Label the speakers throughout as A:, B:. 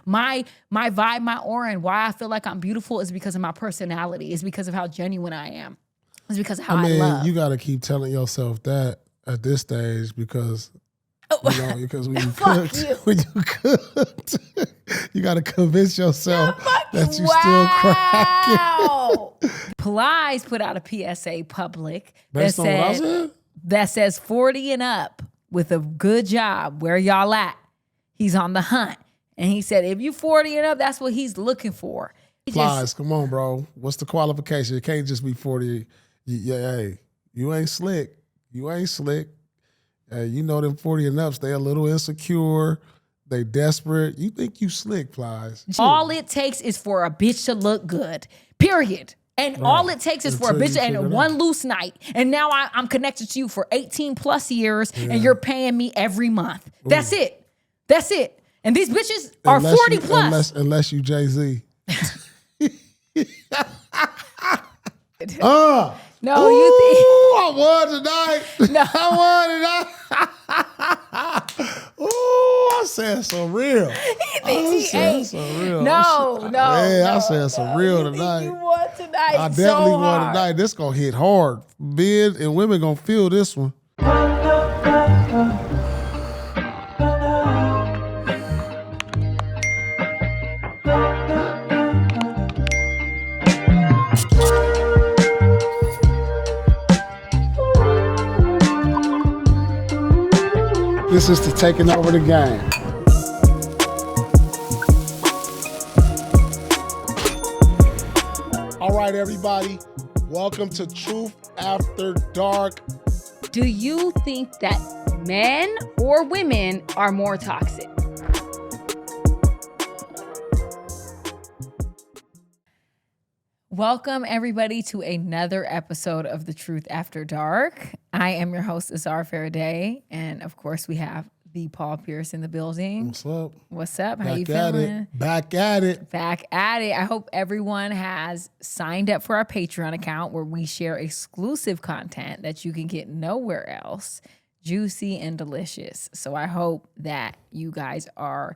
A: my vibe, my aura, and why I feel like I'm beautiful is because of my personality. It's because of how genuine I am. It's because of how I love.
B: You got to keep telling yourself that at this stage because because when you cooked, you got to convince yourself that you still cracking.
A: Plies put out a PSA public
B: Based on what I said?
A: That says 40 and up with a good job. Where y'all at? He's on the hunt. And he said, if you 40 and up, that's what he's looking for.
B: Plies, come on, bro. What's the qualification? It can't just be 40. Hey, you ain't slick. You ain't slick. You know them 40 and ups, they a little insecure. They desperate. You think you slick, Plies.
A: All it takes is for a bitch to look good, period. And all it takes is for a bitch and one loose night. And now I'm connected to you for 18 plus years and you're paying me every month. That's it. That's it. And these bitches are 40 plus.
B: Unless you Jay-Z.
A: No, you think
B: I won tonight.
A: No.
B: I won tonight. Ooh, I said some real.
A: He thinks he ain't.
B: Some real.
A: No.
B: I said some real tonight.
A: You won tonight.
B: I definitely won tonight. This gonna hit hard. Men and women gonna feel this one. This is to taking over the game. All right, everybody. Welcome to Truth After Dark.
A: Do you think that men or women are more toxic? Welcome, everybody, to another episode of The Truth After Dark. I am your host, Azar Farideh, and of course, we have the Paul Pierce in the building.
B: What's up?
A: What's up? How you feeling?
B: Back at it.
A: Back at it. I hope everyone has signed up for our Patreon account where we share exclusive content that you can get nowhere else, juicy and delicious. So I hope that you guys are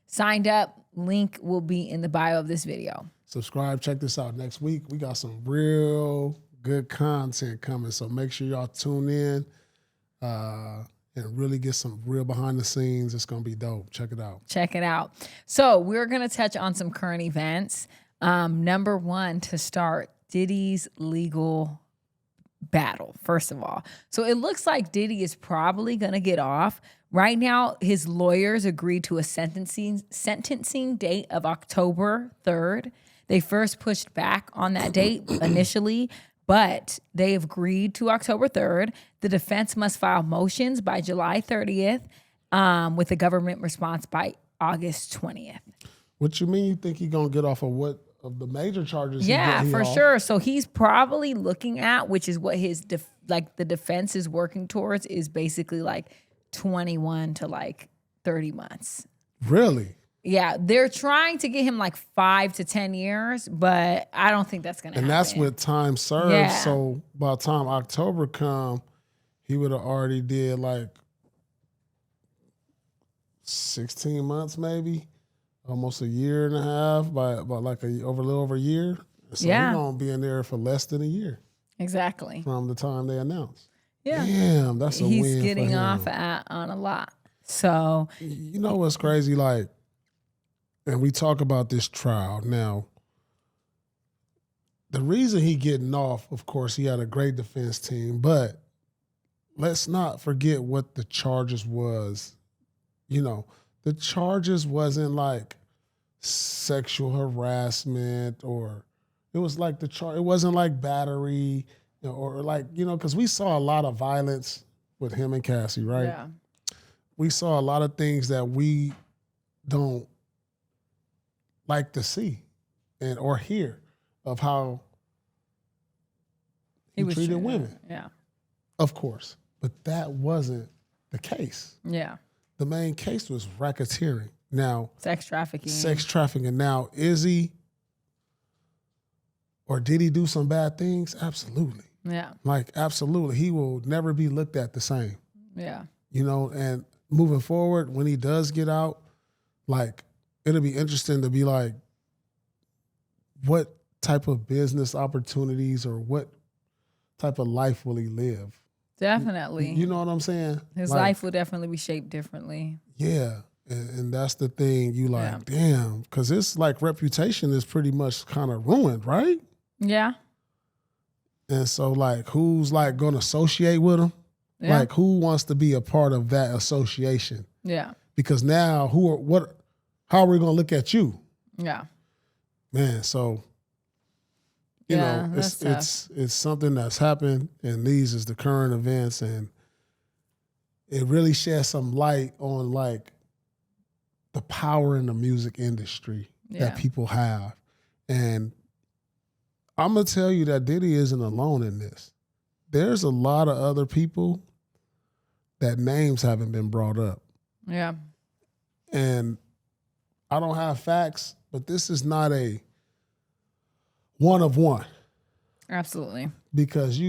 A: signed up. Link will be in the bio of this video.
B: Subscribe. Check this out. Next week, we got some real good content coming. So make sure y'all tune in and really get some real behind the scenes. It's going to be dope. Check it out.
A: Check it out. So we're going to touch on some current events. Number one, to start, Diddy's legal battle, first of all. So it looks like Diddy is probably going to get off. Right now, his lawyers agreed to a sentencing date of October 3rd. They first pushed back on that date initially, but they have agreed to October 3rd. The defense must file motions by July 30th with a government response by August 20th.
B: What you mean you think he's going to get off of what? Of the major charges?
A: Yeah, for sure. So he's probably looking at, which is what his the defense is working towards, is basically like 21 to like 30 months.
B: Really?
A: Yeah, they're trying to get him like 5 to 10 years, but I don't think that's going to happen.
B: And that's with time served.
A: Yeah.
B: So by the time October come, he would have already did like 16 months maybe, almost a year and a half, by like a little over a year. So he's going to be in there for less than a year.
A: Exactly.
B: From the time they announce.
A: Yeah.
B: Damn, that's a win for him.
A: He's getting off on a lot. So.
B: You know what's crazy? Like, and we talk about this trial. Now, the reason he getting off, of course, he had a great defense team, but let's not forget what the charges was. You know, the charges wasn't like sexual harassment or it was like it wasn't like battery or like, you know, because we saw a lot of violence with him and Cassie, right?
A: Yeah.
B: We saw a lot of things that we don't like to see and or hear of how he treated women.
A: Yeah.
B: Of course. But that wasn't the case.
A: Yeah.
B: The main case was racketeering. Now,
A: sex trafficking.
B: Now, is he or did he do some bad things? Absolutely.
A: Yeah.
B: Like, absolutely. He will never be looked at the same.
A: Yeah.
B: You know, and moving forward, when he does get out, like, it'll be interesting to be like, what type of business opportunities or what type of life will he live?
A: Definitely.
B: You know what I'm saying?
A: His
B: like,
A: life will definitely be shaped differently.
B: Yeah. And that's the thing. You like, damn, because it's like reputation is pretty much kind of ruined, right?
A: Yeah.
B: And so like, who's like going to associate with him?
A: Yeah.
B: Like, who wants to be a part of that association?
A: Yeah.
B: Because now how are we going to look at you?
A: Yeah.
B: Man, so you know, it's something that's happened, and these is the current events, and it really sheds some light on like the power in the music industry that people have. And I'm gonna tell you that Diddy isn't alone in this. There's a lot of other people that names haven't been brought up.
A: Yeah.
B: And I don't have facts, but this is not a one of one.
A: Absolutely.
B: Because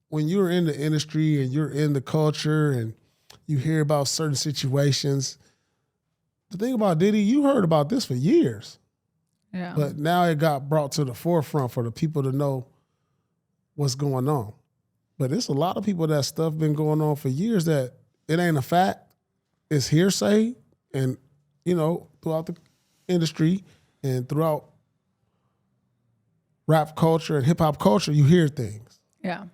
B: when you're in the industry and you're in the culture and you hear about certain situations, the thing about Diddy, you heard about this for years.
A: Yeah.
B: But now it got brought to the forefront for the people to know what's going on. But it's a lot of people that stuff been going on for years that it ain't a fact. It's hearsay. And, you know, throughout the industry and throughout rap culture and hip hop culture, you hear things.
A: Yeah.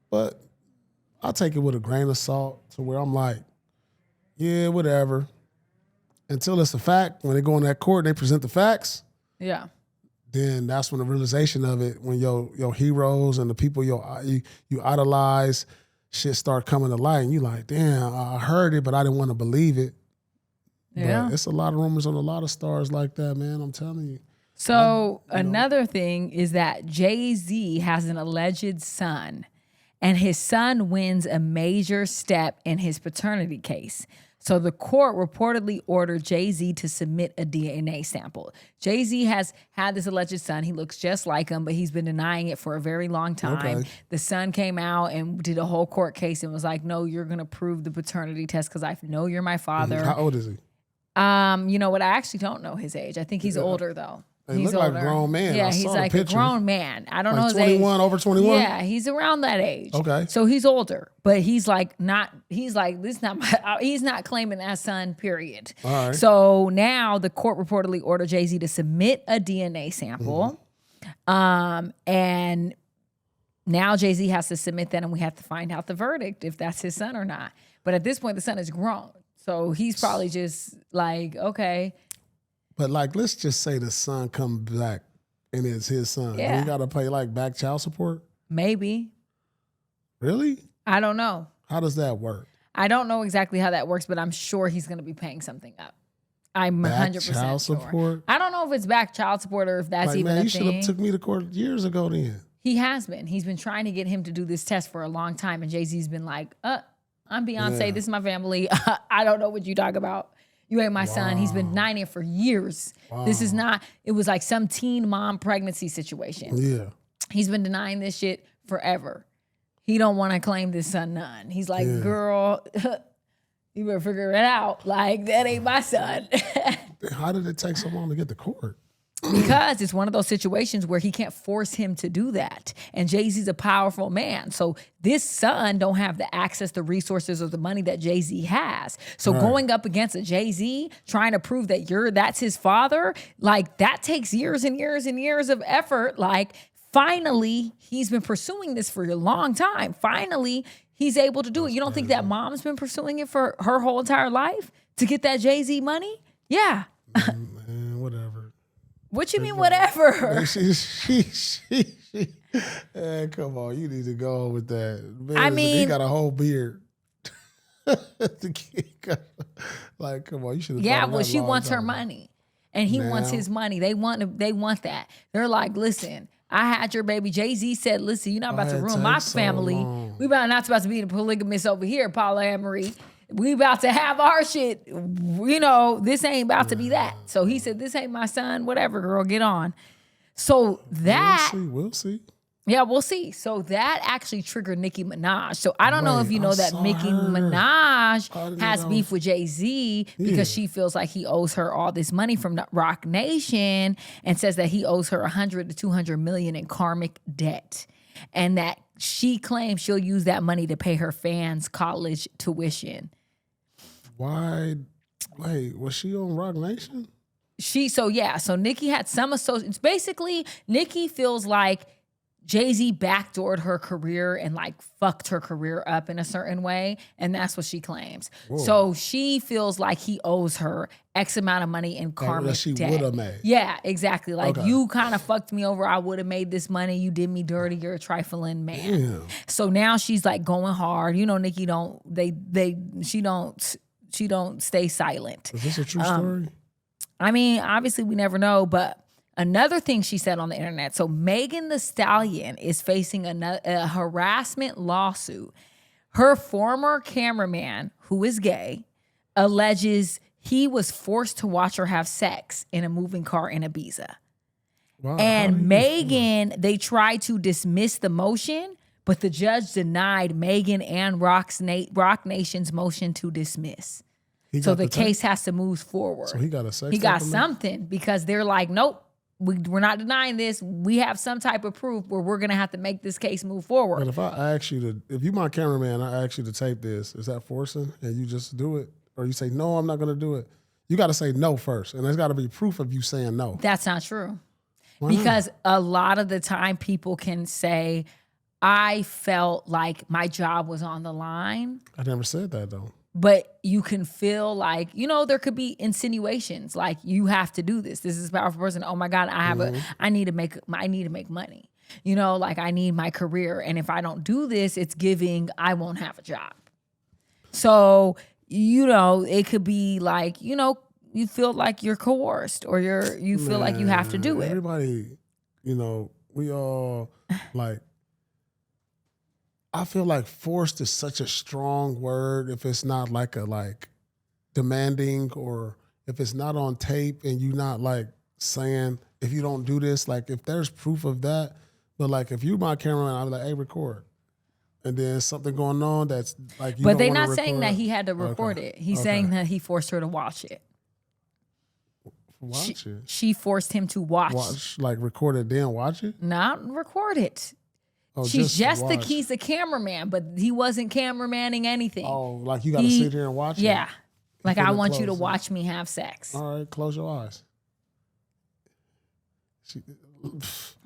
B: But I take it with a grain of salt to where I'm like, yeah, whatever. Until it's a fact, when they go in that court and they present the facts, then that's when the realization of it, when your heroes and the people you idolize, shit start coming to light, and you like, damn, I heard it, but I didn't want to believe it. Yeah. But it's a lot of rumors on a lot of stars like that, man. I'm telling you.
A: So another thing is that Jay-Z has an alleged son, and his son wins a major step in his paternity case. So the court reportedly ordered Jay-Z to submit a DNA sample. Jay-Z has had this alleged son. He looks just like him, but he's been denying it for a very long time. Okay. The son came out and did a whole court case and was like, no, you're going to prove the paternity test because I know you're my father.
B: How old is he?
A: You know what? I actually don't know his age. I think he's older, though.
B: He looks like a grown man.
A: Yeah, he's like a grown man. I don't know his
B: 21,
A: age.
B: Over 21?
A: Yeah, he's around that age.
B: Okay.
A: So he's older, but he's like, this is not my, he's not claiming that son, period.
B: All right.
A: So now the court reportedly ordered Jay-Z to submit a DNA sample. And now Jay-Z has to submit that, and we have to find out the verdict, if that's his son or not. But at this point, the son is grown. So he's probably just like, okay.
B: But like, let's just say the son comes back and it's his son. Yeah. You got to pay like back child support?
A: Maybe.
B: Really?
A: I don't know.
B: How does that work?
A: I don't know exactly how that works, but I'm sure he's going to be paying something up. I'm 100%
B: child
A: sure.
B: Support?
A: I don't know if it's back child support or if that's
B: like,
A: even
B: man,
A: a
B: you
A: thing.
B: should have took me to court years ago then.
A: He has been. He's been trying to get him to do this test for a long time, and Jay-Z's been like, I'm Beyonce. Yeah. This is my family. I don't know what you talk about. You ain't my son. He's been denying it for years. Wow. This is not, it was like some teen mom pregnancy situation. Yeah. He's been denying this shit forever. He don't want to claim this son none. He's like, girl, you better figure it out. Like, that ain't my son.
B: How did it take so long to get to court?
A: Because it's one of those situations where he can't force him to do that. And Jay-Z's a powerful man. So this son don't have the access, the resources, or the money that Jay-Z has. So going up against a Jay-Z, trying to prove that that's his father, like that takes years and years and years of effort. Like finally, he's been pursuing this for a long time. Finally, he's able to do it. You don't think that mom's been pursuing it for her whole entire life to get that Jay-Z money? Yeah.
B: Man, whatever.
A: What you mean, whatever?
B: Come on, you need to go on with that. Man,
A: I mean,
B: he got a whole beard. Like, come on, you should have.
A: Yeah, well, she wants her money, and he wants his money. They want that. They're like, listen, I had your baby. Jay-Z said, listen, you're not about to ruin my family. We not about to be the polygamous over here, polyamory. We about to have our shit. You know, this ain't about to be that. So he said, this ain't my son. Whatever, girl, get on. So that
B: we'll see.
A: Yeah, we'll see. So that actually triggered Nicki Minaj. So I don't know if
B: Wait,
A: you
B: I
A: know that
B: saw
A: Nicki
B: her.
A: Minaj
B: I didn't know
A: has
B: that
A: beef
B: was-
A: with Jay-Z because
B: Yeah.
A: she feels like he owes her all this money from the Rock Nation and says that he owes her 100 to 200 million in karmic debt. And that she claims she'll use that money to pay her fans college tuition.
B: Why? Wait, was she on Rock Nation?
A: So Nicki had some associates. Basically, Nicki feels like Jay-Z backdoored her career and like fucked her career up in a certain way. And that's what she claims.
B: Whoa.
A: So she feels like he owes her X amount of money in karmic
B: she
A: debt.
B: would have made.
A: Yeah, exactly. Like
B: Okay.
A: you kind of fucked me over. I would have made this money. You did me dirty. You're a trifling man.
B: Damn.
A: So now she's like going hard. You know, Nicki she don't stay silent.
B: Is this a true story?
A: I mean, obviously we never know, but another thing she said on the internet. So Megan Thee Stallion is facing a harassment lawsuit. Her former cameraman, who is gay, alleges he was forced to watch her have sex in a moving car in Ibiza.
B: Wow, how did
A: And
B: you
A: Megan, they tried to dismiss the motion, but the judge denied Megan and Rock Nation's motion to dismiss.
B: He
A: So
B: got
A: the
B: tape?
A: case has to move forward.
B: So he got a sex
A: He got
B: tape of me?
A: something because they're like, nope, we're not denying this. We have some type of proof where we're going to have to make this case move forward.
B: But if I ask you to, if you my cameraman, I ask you to tape this, is that forcing? And you just do it? Or you say, no, I'm not going to do it? You got to say no first. And there's got to be proof of you saying no.
A: That's not true.
B: Why not?
A: Because a lot of the time people can say, I felt like my job was on the line.
B: I never said that though.
A: But you can feel like, there could be insinuations like you have to do this. This is a powerful person. Oh my God, I need to make money. Like I need my career. And if I don't do this, it's giving I won't have a job. So, it could be like, you feel like you're coerced or you feel like you have to do it.
B: Everybody, we all like, I feel like forced is such a strong word if it's not like demanding, or if it's not on tape and you not like saying, if you don't do this, like if there's proof of that, but like if you my cameraman, I'm like, hey, record. And then something going on that's like,
A: But they're not saying that he had to record it. He's saying that he forced her to watch it.
B: Watch it.
A: She forced him to watch.
B: Like record it, then watch it?
A: Not record it.
B: Oh,
A: He's
B: watch.
A: he's the cameraman, but he wasn't cameramanning anything.
B: Oh, like you got to sit here and watch it?
A: Yeah. Like,
B: Put
A: I
B: it
A: want you to
B: close.
A: watch me have sex.
B: All right, close your eyes.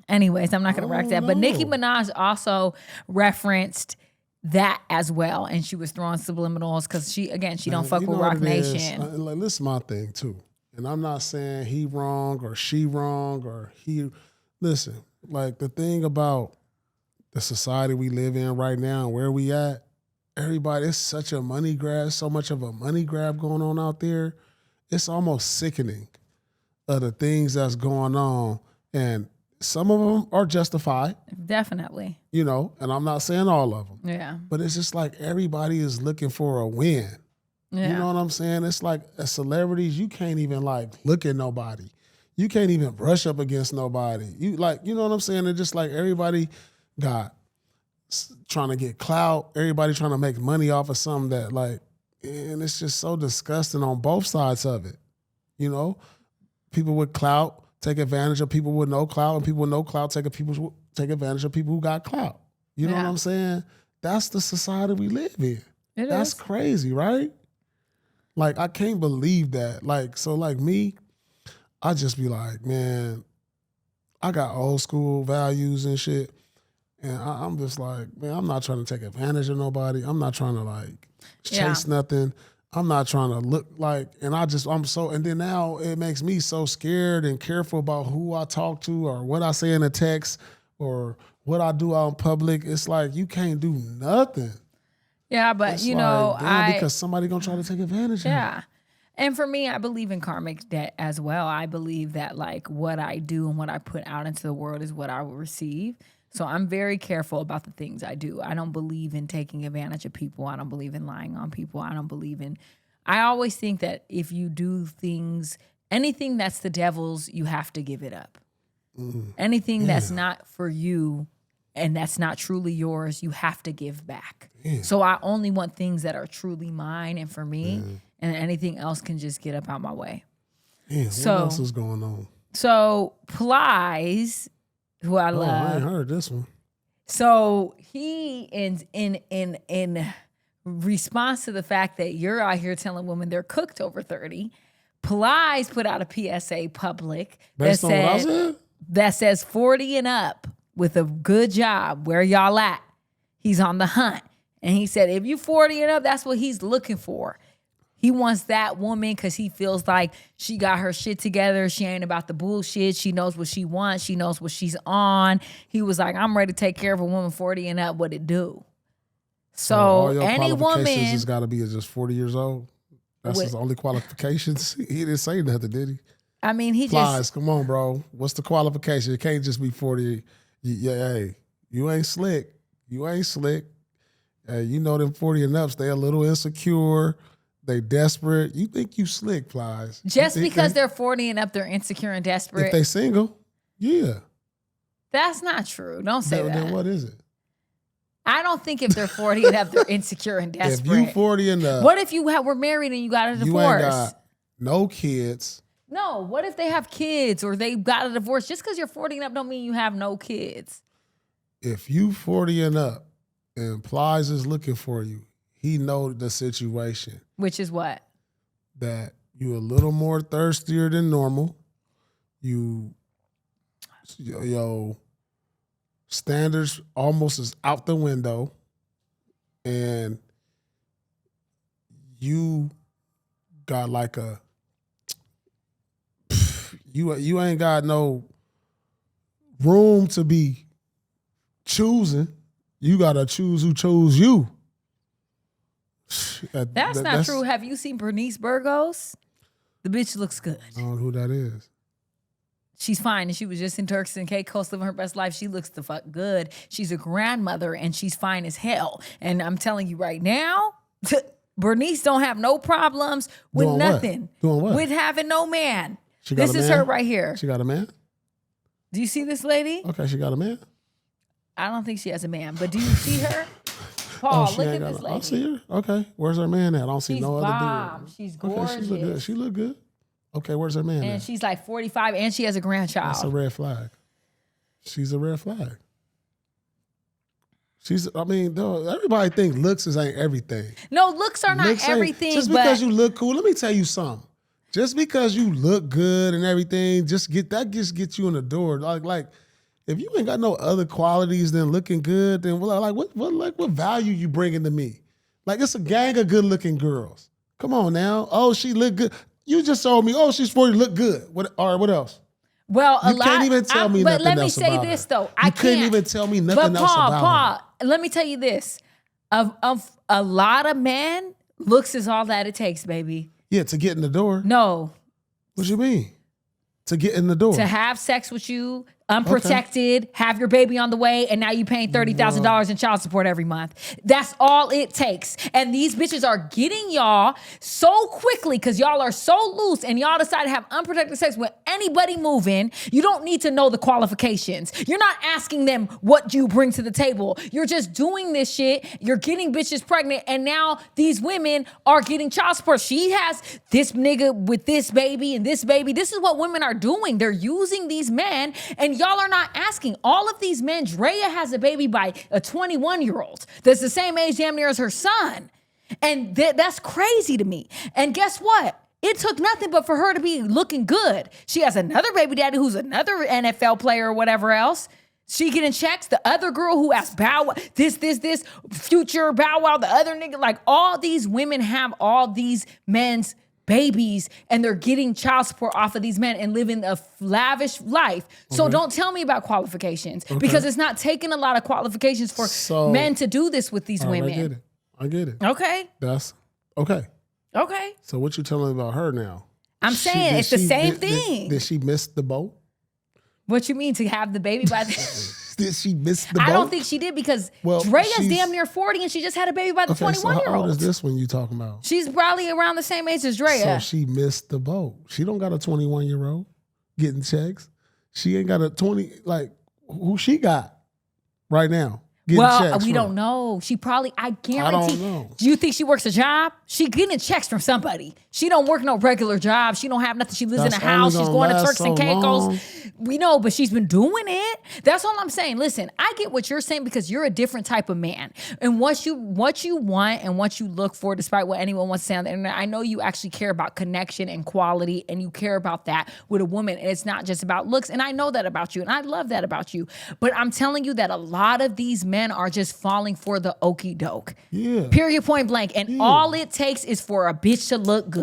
A: Anyways, I'm not going to wreck that. But Nicki
B: no.
A: Minaj also referenced that as well. And she was throwing subliminals because she don't fuck
B: You
A: with
B: know
A: Rock
B: what it is?
A: Nation.
B: Like, this is my thing too. And I'm not saying he wrong or she wrong or he. Listen, like the thing about the society we live in right now and where we at, everybody, it's such a money grab, so much of a money grab going on out there. It's almost sickening of the things that's going on. And some of them are justified,
A: Definitely.
B: and I'm not saying all of them.
A: Yeah.
B: But it's just like everybody is looking for a win.
A: Yeah.
B: You know what I'm saying? It's like as celebrities, you can't even like look at nobody. You can't even brush up against nobody. You know what I'm saying? It's just like everybody trying to get clout. Everybody trying to make money off of something that like, and it's just so disgusting on both sides of it. People with clout take advantage of people with no clout, and people with no clout take advantage of people who got clout. You know what I'm saying? That's the society we live in. That's crazy, right? Like, I can't believe that. Like, so like me, I just be like, man, I got old school values and shit. And I'm just like, man, I'm not trying to take advantage of nobody. I'm not trying to like chase nothing. I'm not trying to look like, and and then now it makes me so scared and careful about who I talk to or what I say in a text or what I do out in public. It's like, you can't do nothing.
A: Yeah, but
B: It's because somebody gonna try to take advantage of it.
A: Yeah. And for me, I believe in karmic debt as well. I believe that like what I do and what I put out into the world is what I will receive. So I'm very careful about the things I do. I don't believe in taking advantage of people. I don't believe in lying on people. I always think that if you do anything that's the devil's, you have to give it up. Anything that's not for you, and that's not truly yours, you have to give back.
B: Damn.
A: So I only want things that are truly mine and for me, and anything else can just get up out my way.
B: Damn,
A: So-
B: what else is going on?
A: So Plies, who I
B: I
A: love,
B: ain't heard this one.
A: so he in response to the fact that you're out here telling women they're cooked over 30, Plies put out a PSA public
B: Based on what I said?
A: that says 40 and up with a good job. Where y'all at? He's on the hunt. And he said, if you 40 and up, that's what he's looking for. He wants that woman because he feels like she got her shit together. She ain't about the bullshit. She knows what she wants. She knows what she's on. He was like, I'm ready to take care of a woman 40 and up. What it do? So
B: all your
A: any
B: qualifications
A: woman
B: has got to be just 40 years old. That's his only qualifications. He didn't say nothing, did he?
A: I mean, he
B: Plies,
A: just
B: come on, bro. What's the qualification? It can't just be 40. Hey, you ain't slick. You ain't slick. Hey, you know them 40 and ups, they a little insecure. They desperate. You think you slick, Plies.
A: just because they're 40 and up, they're insecure and desperate.
B: If they single, yeah.
A: That's not true. Don't say that.
B: Then what is it?
A: I don't think if they're 40 and up, they're insecure and desperate.
B: If you 40 and up,
A: What if you were married and you got a
B: you
A: divorce?
B: ain't got no kids.
A: No, what if they have kids or they got a divorce? Just because you're 40 and up don't mean you have no kids.
B: If you 40 and up and Plies is looking for you, he know the situation.
A: Which is what?
B: That you a little more thirstier than normal. Your standards almost is out the window, and you got like you ain't got no room to be choosing. You gotta choose who chose you.
A: That's not true. Have you seen Bernice Burgos? The bitch looks good.
B: I don't know who that is.
A: She's fine. And she was just in Turks and Caicos living her best life. She looks the fuck good. She's a grandmother and she's fine as hell. And I'm telling you right now, Bernice don't have no problems with
B: Doing
A: nothing.
B: What? Doing what?
A: With having no man.
B: She got
A: This
B: a
A: is
B: man?
A: her right here.
B: She got a man?
A: Do you see this lady?
B: Okay, she got a man?
A: I don't think she has a man, but do you see her? Paul,
B: she
A: look
B: ain't
A: at
B: got
A: this
B: a-
A: lady.
B: I see her. Okay, where's her man at? I don't see
A: She's
B: no other
A: bomb.
B: dude.
A: She's
B: Okay,
A: gorgeous.
B: she look good. She look good. Okay, where's her man
A: And
B: at?
A: she's like 45 and she has a grandchild.
B: That's a red flag. She's a red flag. Everybody think looks ain't everything.
A: No, looks are not
B: Looks ain't-
A: everything.
B: Just
A: but
B: because you look cool, let me tell you something. Just because you look good and everything, just get you in the door. Like if you ain't got no other qualities than looking good, then what value you bringing to me? Like it's a gang of good looking girls. Come on now. Oh, she look good. You just told me, oh, she's 40, look good. What else?
A: Well,
B: You can't even tell me
A: but
B: nothing
A: let me
B: else
A: say
B: about
A: this
B: her.
A: though.
B: You couldn't
A: can't.
B: even tell me nothing
A: but
B: else
A: Paul,
B: about her.
A: let me tell you this. Of a lot of men, looks is all that it takes, baby.
B: Yeah, to get in the door.
A: No,
B: What you mean? To get in the door.
A: to have sex with you, unprotected, have your baby on the way, and now you paying $30,000 in child support every month. That's all it takes. And these bitches are getting y'all so quickly because y'all are so loose and y'all decide to have unprotected sex with anybody moving. You don't need to know the qualifications. You're not asking them what you bring to the table. You're just doing this shit. You're getting bitches pregnant, and now these women are getting child support. She has this nigga with this baby and this baby. This is what women are doing. They're using these men, and y'all are not asking. All of these men, Drea has a baby by a 21-year-old that's the same age damn near as her son. And that's crazy to me. And guess what? It took nothing but for her to be looking good. She has another baby daddy who's another NFL player or whatever else. She getting checks. The other girl who has Bow Wow, this, future Bow Wow, the other nigga. Like all these women have all these men's babies and they're getting child support off of these men and living a lavish life. So don't tell me about qualifications because it's not taking a lot of qualifications for men to do this with these women.
B: I get it.
A: Okay.
B: That's okay.
A: Okay.
B: So what you telling me about her now?
A: I'm saying it's the same thing.
B: Did she miss the boat?
A: What you mean to have the baby by the...
B: Did she miss the boat?
A: I don't think she did because Drea's damn near 40 and she just had a baby by the 21-year-old.
B: So how old is this one you talking about?
A: She's probably around the same age as Drea.
B: So she missed the boat. She don't got a 21-year-old getting checks. She ain't got a 20, like, who she got? right now?
A: Well, we don't know. She probably, I guarantee.
B: I don't know.
A: Do you think she works a job? She getting checks from somebody. She don't work no regular job. She don't have nothing. She lives in a house. She's going to Turks and Caicos. We know, but she's been doing it. That's all I'm saying. Listen, I get what you're saying because you're a different type of man. And what you want and what you look for, despite what anyone wants to say on the internet, I know you actually care about connection and quality, and you care about that with a woman. And it's not just about looks. And I know that about you, and I love that about you. But I'm telling you that a lot of these men are just falling for the okie doke.
B: Yeah.
A: Period, point blank. And all it takes is for a bitch to look good.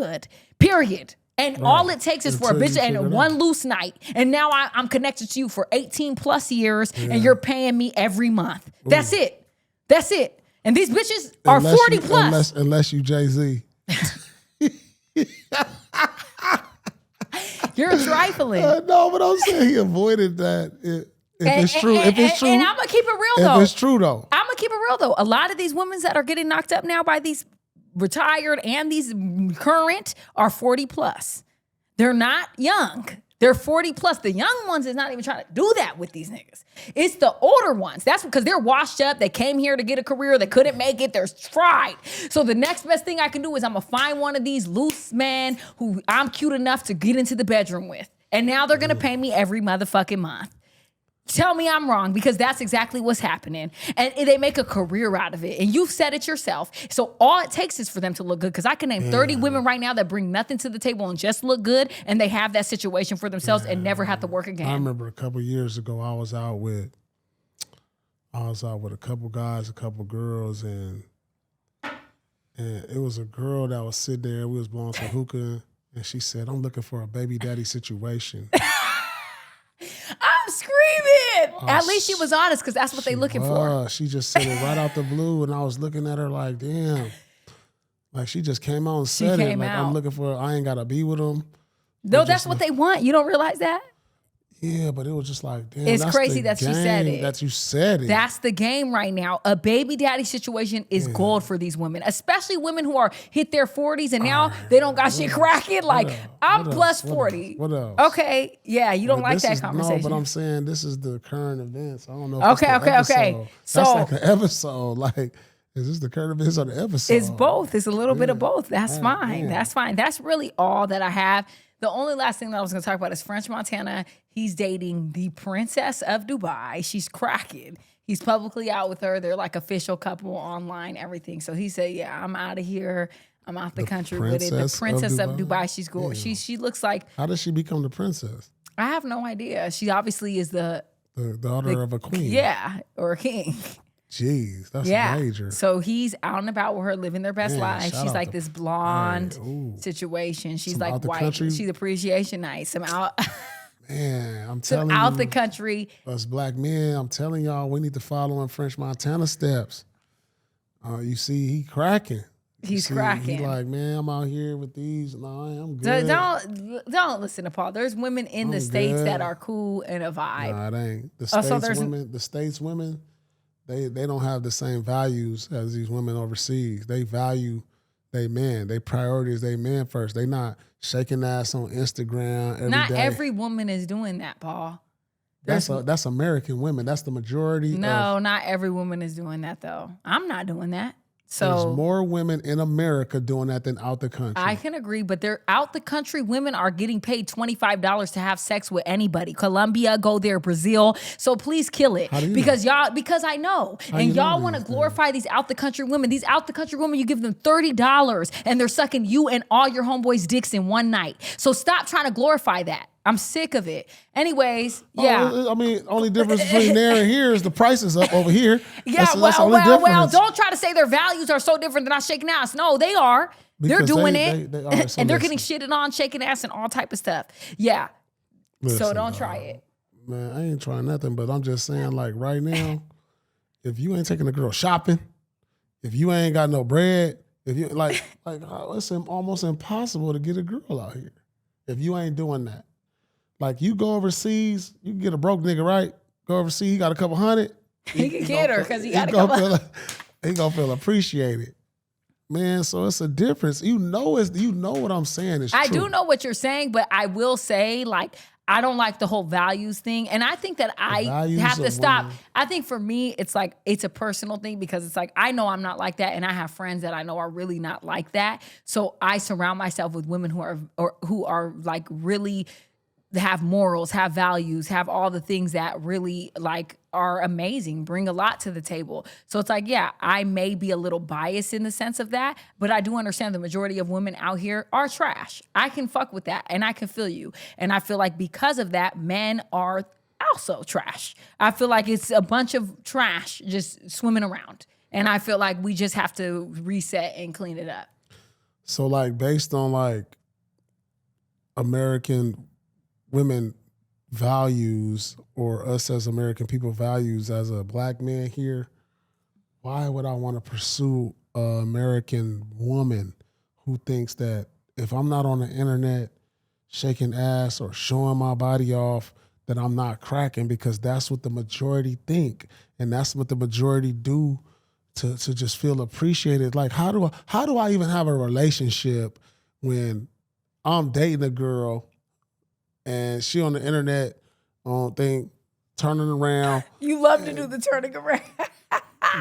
A: Period. And all it takes is for a bitch and one loose night. And now I'm connected to you for 18 plus years and you're paying me every month. That's it. That's it. And these bitches are 40 plus.
B: Unless you Jay-Z.
A: You're trifling.
B: No, but I'm saying he avoided that. If it's true. And
A: I'm going to keep it real though.
B: If it's true though.
A: I'm going to keep it real though. A lot of these women that are getting knocked up now by these retired and these current are 40 plus. They're not young. They're 40 plus. The young ones is not even trying to do that with these niggas. It's the older ones. That's because they're washed up. They came here to get a career. They couldn't make it. They're tried. So the next best thing I can do is I'm going to find one of these loose men who I'm cute enough to get into the bedroom with. And now they're going to pay me every motherfucking month. Tell me I'm wrong, because that's exactly what's happening. And they make a career out of it. And you've said it yourself. So all it takes is for them to look good. Because I can name 30 women right now that bring nothing to the table and just look good. And they have that situation for themselves and never have to work again.
B: I remember a couple years ago, I was out with a couple guys, a couple girls. And it was a girl that was sitting there. We was blowing some hookah. And she said, I'm looking for a baby daddy situation.
A: I'm screaming. At least she was honest, because that's what they looking for.
B: She just said it right out the blue, and I was looking at her like, damn. Like, she just came out and said it. Like, I'm looking for, I ain't got to be with him.
A: No, that's what they want. You don't realize that?
B: Yeah, but it was just like, damn.
A: It's crazy that you said it.
B: That you said it.
A: That's the game right now. A baby daddy situation is gold for these women, especially women who are hit their 40s and now they don't got shit cracking. Like, I'm plus 40.
B: What else?
A: Okay, yeah, you don't like that conversation.
B: No, but I'm saying this is the current events. I don't know.
A: Okay.
B: So that's like an episode. Like, is this the current events or the episode?
A: It's both. It's a little bit of both. That's fine. Man. That's fine. That's really all that I have. The only last thing that I was going to talk about is French Montana. He's dating the princess of Dubai. She's cracking. He's publicly out with her. They're like official couple online, everything. So he said, yeah, I'm out of here. I'm out the country with it. The princess of Dubai. She's cool. Yeah. She looks like.
B: How does she become the princess?
A: I have no idea. She obviously is the
B: daughter of a queen.
A: Yeah, or a king.
B: Jeez, that's major.
A: So he's out and about with her, living their best life. She's like this blonde situation. She's like white.
B: Country.
A: She's appreciation night. Some out.
B: Man, I'm telling
A: out the country.
B: Us black men, I'm telling y'all, we need to follow in French Montana steps. You see, he cracking.
A: He's cracking.
B: He's like, man, I'm out here with these. No, I'm good.
A: Don't listen to Paul. There's women in the States that are cool and a vibe.
B: Nah, it ain't. The States women. They don't have the same values as these women overseas. They value they men. They priorities they men first. They not shaking ass on Instagram every day.
A: Not every woman is doing that, Paul.
B: That's American women. That's the majority.
A: No, not every woman is doing that though. I'm not doing that. So
B: there's more women in America doing that than out the country.
A: I can agree, but they're out the country. Women are getting paid $25 to have sex with anybody. Colombia, go there, Brazil. So please kill it. Because I know. And y'all want to glorify these out the country women. These out the country women, you give them $30 and they're sucking you and all your homeboys' dicks in one night. So stop trying to glorify that. I'm sick of it. Anyways, yeah.
B: I mean, only difference between there and here is the price is up over here.
A: Yeah, well, don't try to say their values are so different than not shaking ass. No, they are. They're doing it. And they're getting shitted on, shaking ass, and all type of stuff. Yeah. Listen, so don't try it.
B: Man, I ain't trying nothing, but I'm just saying, like, right now, if you ain't taking a girl shopping, if you ain't got no bread, if you it's almost impossible to get a girl out here if you ain't doing that. Like, you go overseas, you can get a broke nigga, right? Go overseas, he got a couple hundred.
A: He can get her because he got a couple.
B: He gonna feel appreciated. man, so it's a difference. You know what I'm saying is true.
A: I do know what you're saying, but I will say, like, I don't like the whole values thing. And I think that I have to stop.
B: Women.
A: I think for me, it's like, it's a personal thing because it's like, I know I'm not like that. And I have friends that I know are really not like that. So I surround myself with women who are like really have morals, have values, have all the things that really like are amazing, bring a lot to the table. So it's like, yeah, I may be a little biased in the sense of that, but I do understand the majority of women out here are trash. I can fuck with that and I can feel you. And I feel like because of that, men are also trash. I feel like it's a bunch of trash just swimming around. And I feel like we just have to reset and clean it up.
B: So like based on like American women values or us as American people values as a black man here, why would I want to pursue an American woman who thinks that if I'm not on the internet shaking ass or showing my body off, that I'm not cracking, because that's what the majority think. And that's what the majority do to just feel appreciated. Like how do I even have a relationship when I'm dating a girl and she on the internet thing, turning around.
A: You love to do the turning around.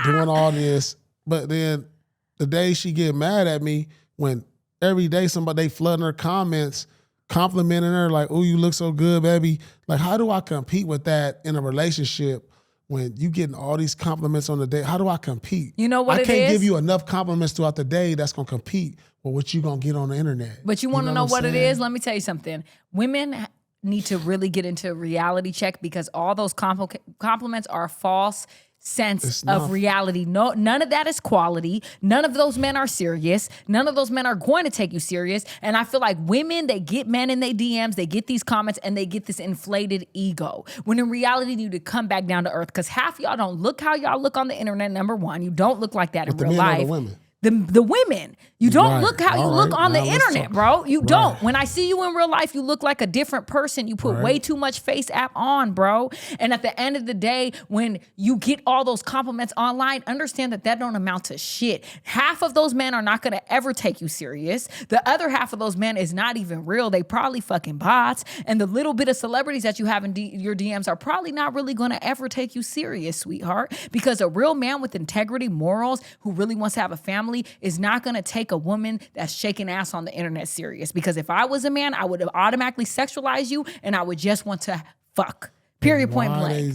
B: Doing all this. But then the day she get mad at me, when every day they flooding her comments, complimenting her like, oh, you look so good, baby. Like, how do I compete with that in a relationship when you getting all these compliments on the day? How do I compete?
A: You know what
B: I
A: it
B: can't
A: is?
B: give you enough compliments throughout the day that's going to compete with what you going to get on the internet.
A: But you want to know what it
B: saying?
A: is? Let me tell you something. Women need to really get into a reality check because all those compliments are a false sense of reality. No, none of that is quality. None of those men are serious. None of those men are going to take you serious. And I feel like women, they get men in their DMs, they get these comments, and they get this inflated ego. When in reality, you need to come back down to earth, because half y'all don't look how y'all look on the internet, number one. You don't look like that in real life.
B: The women?
A: The women. You don't look how you look on the internet,
B: talk.
A: bro. You don't. When I see you in real life, you look like a different person. You put way too much face app on, bro. And at the end of the day, when you get all those compliments online, understand that don't amount to shit. Half of those men are not going to ever take you serious. The other half of those men is not even real. They probably fucking bots. And the little bit of celebrities that you have in your DMs are probably not really going to ever take you serious, sweetheart. Because a real man with integrity, morals, who really wants to have a family is not going to take a woman that's shaking ass on the internet serious. Because if I was a man, I would have automatically sexualized you and I would just want to fuck. Period, point blank.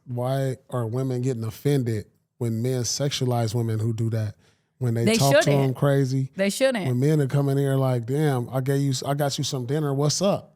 B: Why are women getting offended when men sexualize women who do that? When they talk
A: shouldn't.
B: to them crazy?
A: They shouldn't.
B: When men are coming here like, damn, I got you some dinner, what's up?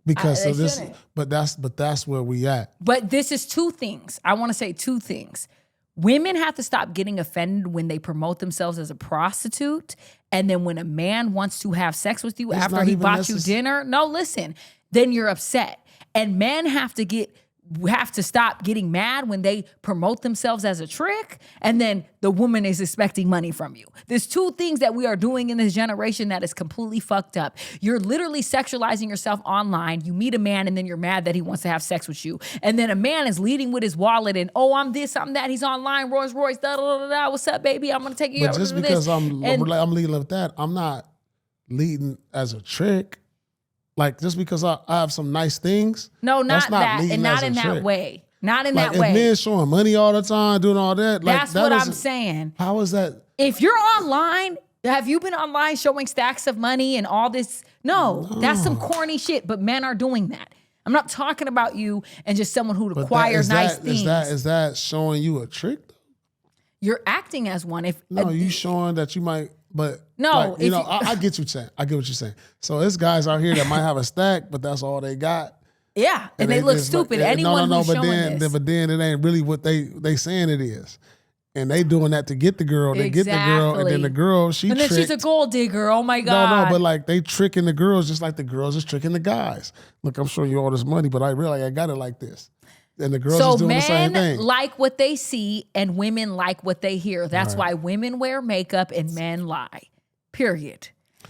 B: Because of this,
A: shouldn't.
B: but that's where we at.
A: But this is two things. I want to say two things. Women have to stop getting offended when they promote themselves as a prostitute. And then when a man wants to have sex with you after he bought you dinner, no, listen, then you're upset. And men have to stop getting mad when they promote themselves as a trick and then the woman is expecting money from you. There's two things that we are doing in this generation that is completely fucked up. You're literally sexualizing yourself online. You meet a man and then you're mad that he wants to have sex with you. And then a man is leading with his wallet and, oh, I'm this, I'm that. He's online, Rolls Royce, da da da da. What's up, baby? I'm going to take you out.
B: But just because I'm leading with that, I'm not leading as a trick. Like, just because I have some nice things.
A: No, not that. And not in that way. Not in that way.
B: If men showing money all the time, doing all that.
A: That's what I'm saying.
B: How is that?
A: If you're online, have you been online showing stacks of money and all this? No, that's some corny shit, but men are doing that. I'm not talking about you and just someone who acquires nice things.
B: Is that showing you a trick?
A: You're acting as one.
B: You showing that you might... But
A: no,
B: I get you saying. I get what you're saying. So there's guys out here that might have a stack, but that's all they got.
A: Yeah, and they look stupid. Anyone who's showing this.
B: But then it ain't really what they saying it is, and they doing that to get the girl. They get the girl, and then the girl and then
A: she's a gold digger. Oh my god!
B: No, but like they tricking the girls just like the girls is tricking the guys. Look, I'm showing you all this money, but I got it like this. And the girls is doing the same thing.
A: Men like what they see and women like what they hear. That's why women wear makeup and men lie. Period.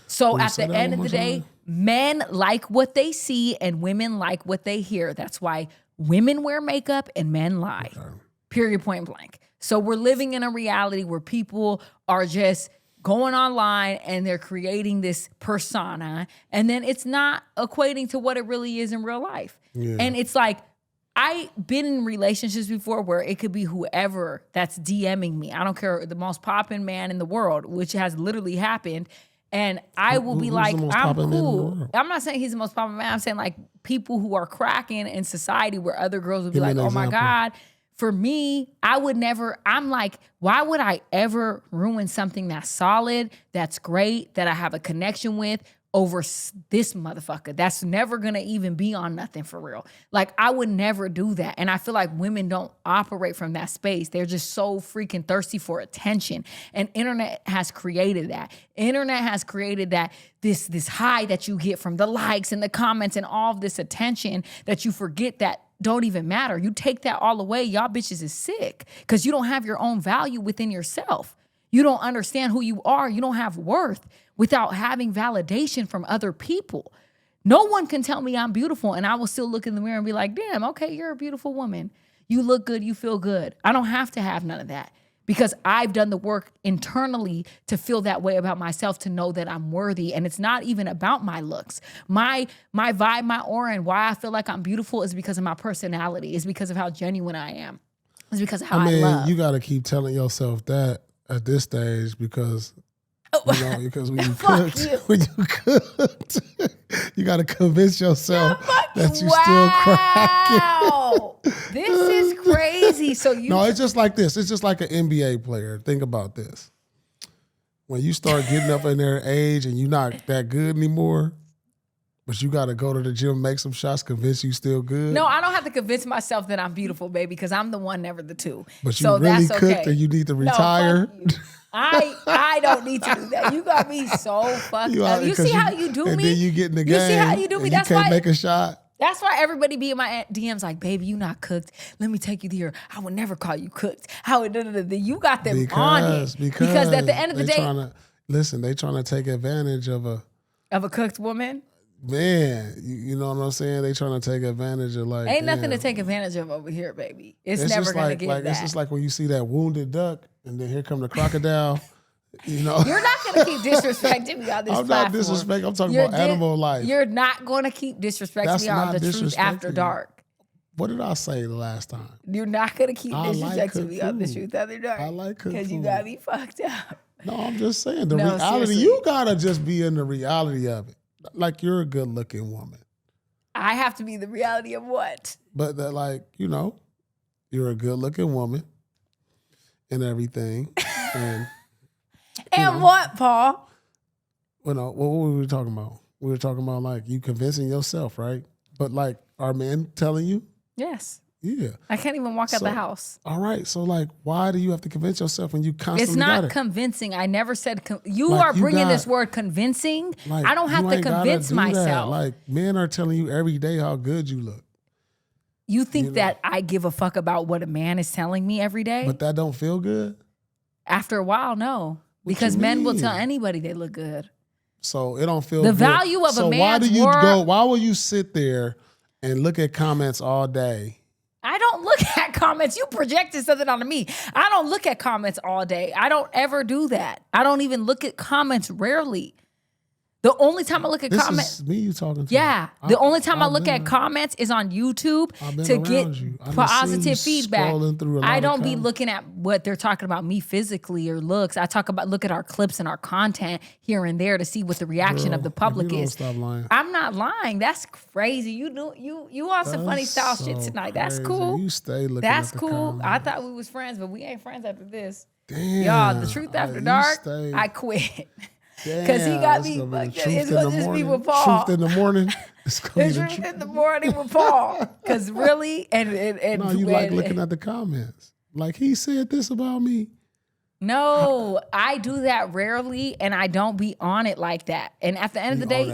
A: So at the end of the day, men like what they see and women like what they hear. That's why women wear makeup and men lie. Okay. Period, point blank. So we're living in a reality where people are just going online and they're creating this persona, and then it's not equating to what it really is in real life.
B: Yeah.
A: And it's like, I've been in relationships before where it could be whoever that's DMing me. I don't care, the most popping man in the world, which has literally happened. And I will be like, I'm cool. I'm not saying he's the most popping man. I'm saying like people who are cracking in society where other girls would be like, oh my God. For me, I would never, I'm like, why would I ever ruin something that's solid, that's great, that I have a connection with over this motherfucker that's never gonna even be on nothing for real? Like, I would never do that. And I feel like women don't operate from that space. They're just so freaking thirsty for attention. And internet has created that. Internet has created that this high that you get from the likes and the comments and all of this attention that you forget that don't even matter. You take that all away, y'all bitches is sick because you don't have your own value within yourself. You don't understand who you are. You don't have worth without having validation from other people. No one can tell me I'm beautiful and I will still look in the mirror and be like, damn, okay, you're a beautiful woman. You look good, you feel good. I don't have to have none of that because I've done the work internally to feel that way about myself, to know that I'm worthy. And it's not even about my looks. My vibe, my aura, and why I feel like I'm beautiful is because of my personality. It's because of how genuine I am. It's because of how I love.
B: You got to keep telling yourself that at this stage because... because when you cooked, you got to convince yourself that you still cracking.
A: This is crazy. So
B: no, it's just like this. It's just like an NBA player. Think about this. When you start getting up in their age and you're not that good anymore, but you got to go to the gym, make some shots, convince you still good.
A: No, I don't have to convince myself that I'm beautiful, baby, because I'm the one, never the two.
B: But you really cooked and you need to retire.
A: No, I don't need to do that. You got me so fucked up. You see how you do me?
B: And then you get in the game.
A: You see how you do me?
B: That's why you can't make a shot.
A: That's why everybody be in my DMs like, baby, you not cooked. Let me take you there. I would never call you cooked. You got them on it. Because at the end of the day.
B: They trying to take advantage of
A: a cooked woman.
B: Man, you know what I'm saying? They trying to take advantage of like.
A: Ain't nothing to take advantage of over here, baby. It's never gonna get that.
B: It's just like when you see that wounded duck, and then here come the crocodile. You know,
A: you're not gonna keep disrespecting me on this.
B: I'm not disrespecting. I'm talking about animal life.
A: You're not gonna keep disrespecting me on the Truth After Dark.
B: What did I say the last time?
A: You're not gonna keep disrespecting me on the Truth After Dark.
B: I like cooked
A: because you got me fucked up.
B: No, I'm just saying the reality. Seriously. You gotta just be in the reality of it. Like, you're a good-looking woman.
A: I have to be the reality of what?
B: But that, like, you're a good-looking woman and everything.
A: And what, Paul?
B: Well, no, what were we talking about? We were talking about, like, you convincing yourself, right? But, like, are men telling you?
A: Yes.
B: Yeah.
A: I can't even walk out the house.
B: All right. So, like, why do you have to convince yourself when you constantly
A: It's not convincing. I never said... You are bringing this word convincing. Like, I don't have to convince myself.
B: Like, men are telling you every day how good you look.
A: You think that I give a fuck about what a man is telling me every day?
B: But that don't feel good?
A: After a while, no. Because men will tell anybody they look good.
B: So, it don't feel good.
A: The value of a man's
B: why will you sit there and look at comments all day?
A: I don't look at comments. You projected something onto me. I don't look at comments all day. I don't ever do that. I don't even look at comments rarely. The only time I look at comments...
B: This is me you talking to.
A: Yeah. The only time I look at comments is on YouTube to get positive feedback. I don't be looking at what they're talking about me physically or looks. I look at our clips and our content here and there to see what the reaction of the public is.
B: Stop lying.
A: I'm not lying. That's crazy. You on some funny style shit tonight. That's cool.
B: You stay looking
A: That's
B: at the
A: cool.
B: comments.
A: I thought we was friends, but we ain't friends after this.
B: Damn.
A: Y'all, the Truth After Dark, I quit. Because he got me fucked up. It's going to just be with Paul.
B: Truth in the morning.
A: It's Truth in the morning with Paul. Because really,
B: no, you like looking at the comments. Like, he said this about me.
A: No, I do that rarely, and I don't be on it like that. And at the end of the day,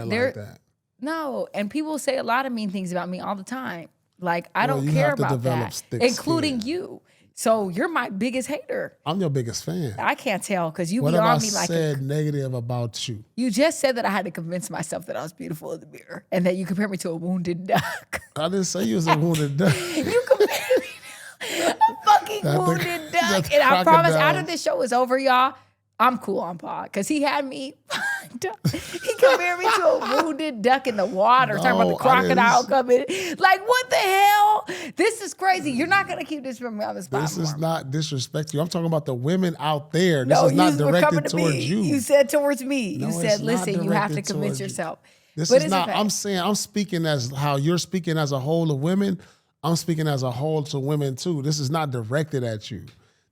A: no, and people say a lot of mean things about me all the time. Like, I don't care about that, including you. So you're my biggest hater.
B: I'm your biggest fan.
A: I can't tell because you be on me like...
B: What have I said negative about you?
A: You just said that I had to convince myself that I was beautiful in the mirror and that you compared me to a wounded duck.
B: I didn't say you was a wounded duck.
A: You compared me to a fucking wounded duck. And I promise after this show is over, y'all, I'm cool on Paul because he had me. He compared me to a wounded duck in the water, talking about the crocodile coming. Like, what the hell? This is crazy. You're not gonna keep this from me on this platform.
B: This is not disrespect to you. I'm talking about the women out there. This
A: No,
B: is not
A: you were
B: directed
A: coming to
B: towards
A: me.
B: you.
A: You said towards me.
B: No,
A: You
B: it's
A: said,
B: not
A: listen, you have to
B: directed
A: convince
B: towards you.
A: yourself.
B: This
A: But
B: is
A: it's
B: not.
A: okay.
B: I'm saying I'm speaking as how you're speaking as a whole of women. I'm speaking as a whole to women too. This is not directed at you.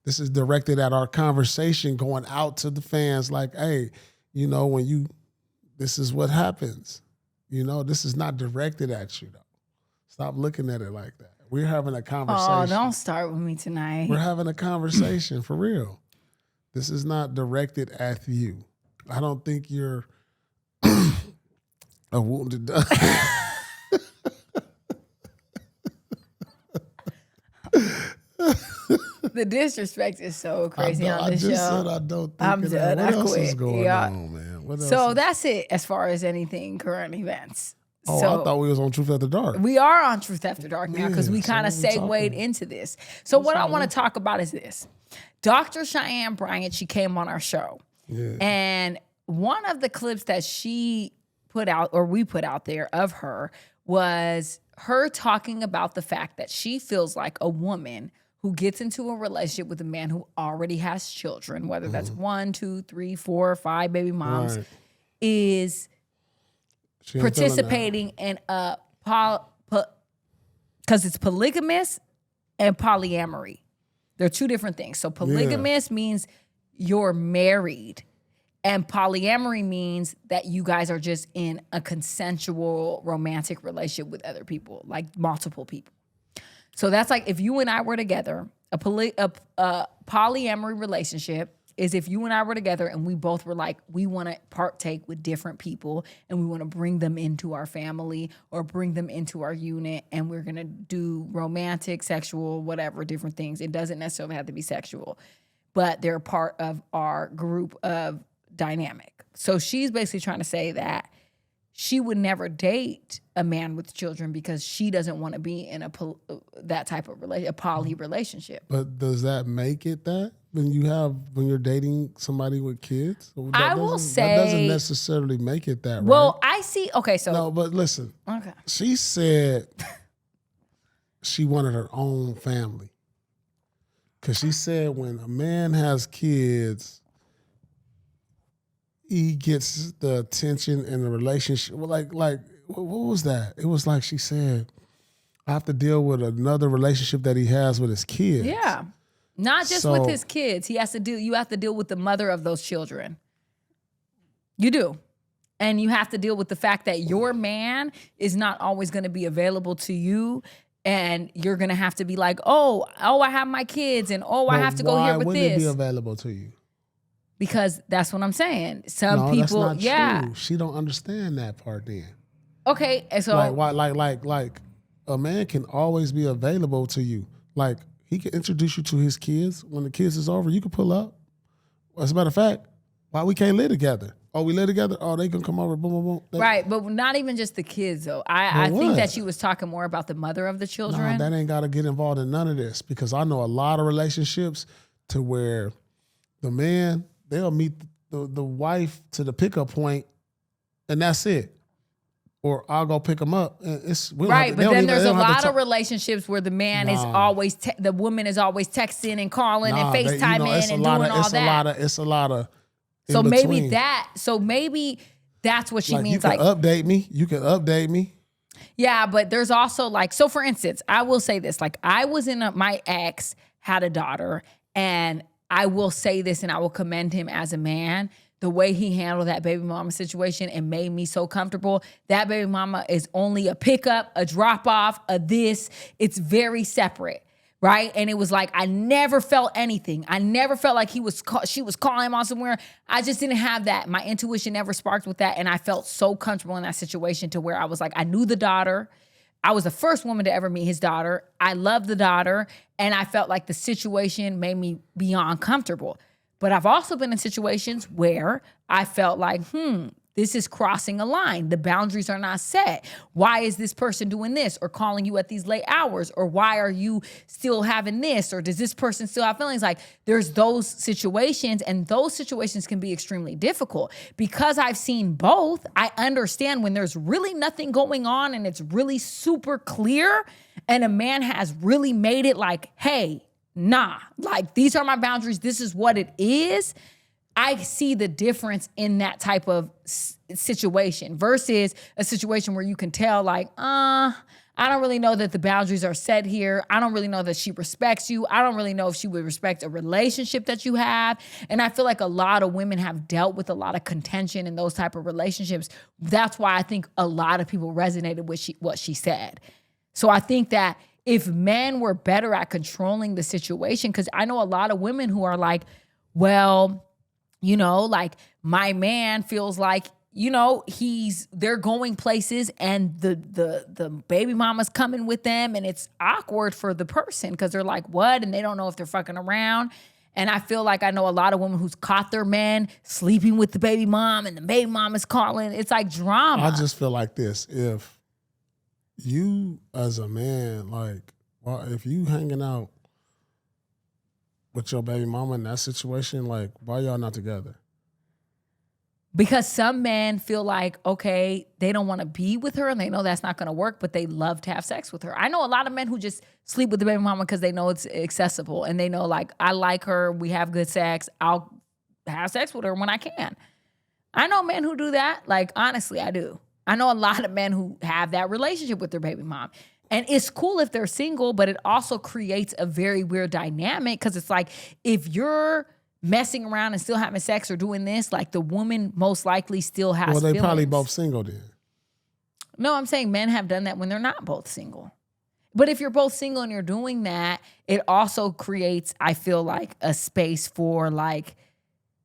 B: This is directed at our conversation going out to the fans. Like, hey, you know, when you, this is what happens. You know, this is not directed at you though. Stop looking at it like that. We're having a conversation.
A: Oh, don't start with me tonight.
B: We're having a conversation for real. This is not directed at you. I don't think you're a wounded duck.
A: The disrespect is so crazy on
B: I
A: this
B: just
A: show.
B: said I don't think
A: I'm
B: of
A: done.
B: that. What
A: I
B: else is
A: quit.
B: going
A: Yeah.
B: on, man? What else
A: So
B: is-
A: that's it as far as anything current events.
B: Oh,
A: So
B: I thought we was on Truth After Dark.
A: we are on Truth After Dark now because
B: Yeah,
A: we
B: so
A: kind of
B: what we
A: segued
B: talking?
A: into this. So what I want to talk about is this. Dr. Cheyenne Bryant, she came on our show.
B: Yeah.
A: And one of the clips that she put out, or we put out there of her, was her talking about the fact that she feels like a woman who gets into a relationship with a man who already has children, whether that's 1, 2, 3, 4, 5 baby moms,
B: Right.
A: is
B: She ain't feeling that.
A: participating in a because it's polygamous and polyamory. They're two different things. So polygamous means you're married, and polyamory means that you guys are just in a consensual romantic relationship with other people, like multiple people. So that's like if you and I were together, a polyamory relationship is if you and I were together and we both were like, we want to partake with different people and we want to bring them into our family or bring them into our unit, and we're going to do romantic, sexual, whatever, different things. It doesn't necessarily have to be sexual, but they're part of our group of dynamic. So she's basically trying to say that she would never date a man with children because she doesn't want to be in that type of a poly relationship.
B: But does that make it that when you're dating somebody with kids?
A: I will say
B: that doesn't necessarily make it that, right?
A: Well, I see. Okay, so
B: No, but listen.
A: okay.
B: She said she wanted her own family. Because she said when a man has kids, he gets the attention in the relationship. Like, what was that? It was like she said, I have to deal with another relationship that he has with his kids.
A: Yeah. Not just with his kids. You have to deal with the mother of those children. You do. And you have to deal with the fact that your man is not always going to be available to you. And you're going to have to be like, oh, I have my kids. And I have to go here with
B: why wouldn't it
A: this.
B: be available to you?
A: Because that's what I'm saying. Some
B: No,
A: people,
B: that's not
A: yeah.
B: true. She don't understand that part then.
A: Okay. And so
B: Like a man can always be available to you. Like he can introduce you to his kids. When the kids is over, you can pull up. As a matter of fact, why we can't live together? Oh, we live together? Oh, they can come over, boom, boom, boom.
A: right, but not even just the kids though. I think
B: what?
A: that she was talking more about the mother of the children.
B: No, that ain't got to get involved in none of this because I know a lot of relationships to where the man, they'll meet the wife to the pickup point and that's it. Or I'll go pick them up.
A: Right, but then there's a lot of relationships where the man is always, the woman is always texting and calling and FaceTiming and doing all that.
B: It's a lot of
A: So
B: in
A: maybe
B: between.
A: that's what she
B: like
A: means.
B: You can update me. You can update me.
A: Yeah, but there's also like, so for instance, I will say this, like I was my ex had a daughter, and I will say this and I will commend him as a man. The way he handled that baby mama situation and made me so comfortable. That baby mama is only a pickup, a drop off, a this. It's very separate. Right. And it was like, I never felt anything. I never felt like she was calling him on somewhere. I just didn't have that. My intuition never sparked with that. And I felt so comfortable in that situation to where I was like, I knew the daughter. I was the first woman to ever meet his daughter. I loved the daughter. And I felt like the situation made me beyond comfortable. But I've also been in situations where I felt like, this is crossing a line. The boundaries are not set. Why is this person doing this or calling you at these late hours? Or why are you still having this? Or does this person still have feelings? Like, there's those situations, and those situations can be extremely difficult. Because I've seen both, I understand when there's really nothing going on and it's really super clear, and a man has really made it like, hey, nah, like, these are my boundaries. This is what it is. I see the difference in that type of situation versus a situation where you can tell, like, I don't really know that the boundaries are set here. I don't really know that she respects you. I don't really know if she would respect a relationship that you have. And I feel like a lot of women have dealt with a lot of contention in those type of relationships. That's why I think a lot of people resonated with what she said. So I think that if men were better at controlling the situation, because I know a lot of women who are like, well, you know, like, my man feels like, you know, they're going places and the baby mama's coming with them, and it's awkward for the person because they're like, what? And they don't know if they're fucking around. And I feel like I know a lot of women who's caught their men sleeping with the baby mom and the baby mom is calling. It's like drama.
B: I just feel like this. If you as a man, like, well, if you hanging out with your baby mama in that situation, like, why y'all not together?
A: Because some men feel like, okay, they don't want to be with her and they know that's not going to work, but they love to have sex with her. I know a lot of men who just sleep with the baby mama because they know it's accessible and they know, like, I like her, we have good sex, I'll have sex with her when I can. I know men who do that. Like, honestly, I do. I know a lot of men who have that relationship with their baby mom. And it's cool if they're single, but it also creates a very weird dynamic because it's like, if you're messing around and still having sex or doing this, like, the woman most likely still has feelings.
B: Well, they probably both single then.
A: No, I'm saying men have done that when they're not both single. But if you're both single and you're doing that, it also creates, I feel like, a space for, like,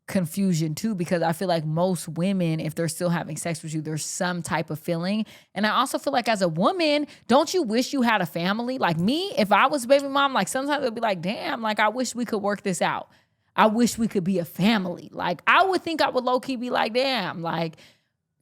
A: confusion too, because I feel like most women, if they're still having sex with you, there's some type of feeling. And I also feel like as a woman, don't you wish you had a family? Like me, if I was a baby mom, like, sometimes it'd be like, damn, like, I wish we could work this out. I wish we could be a family. Like, I would think I would low-key be like, damn, like,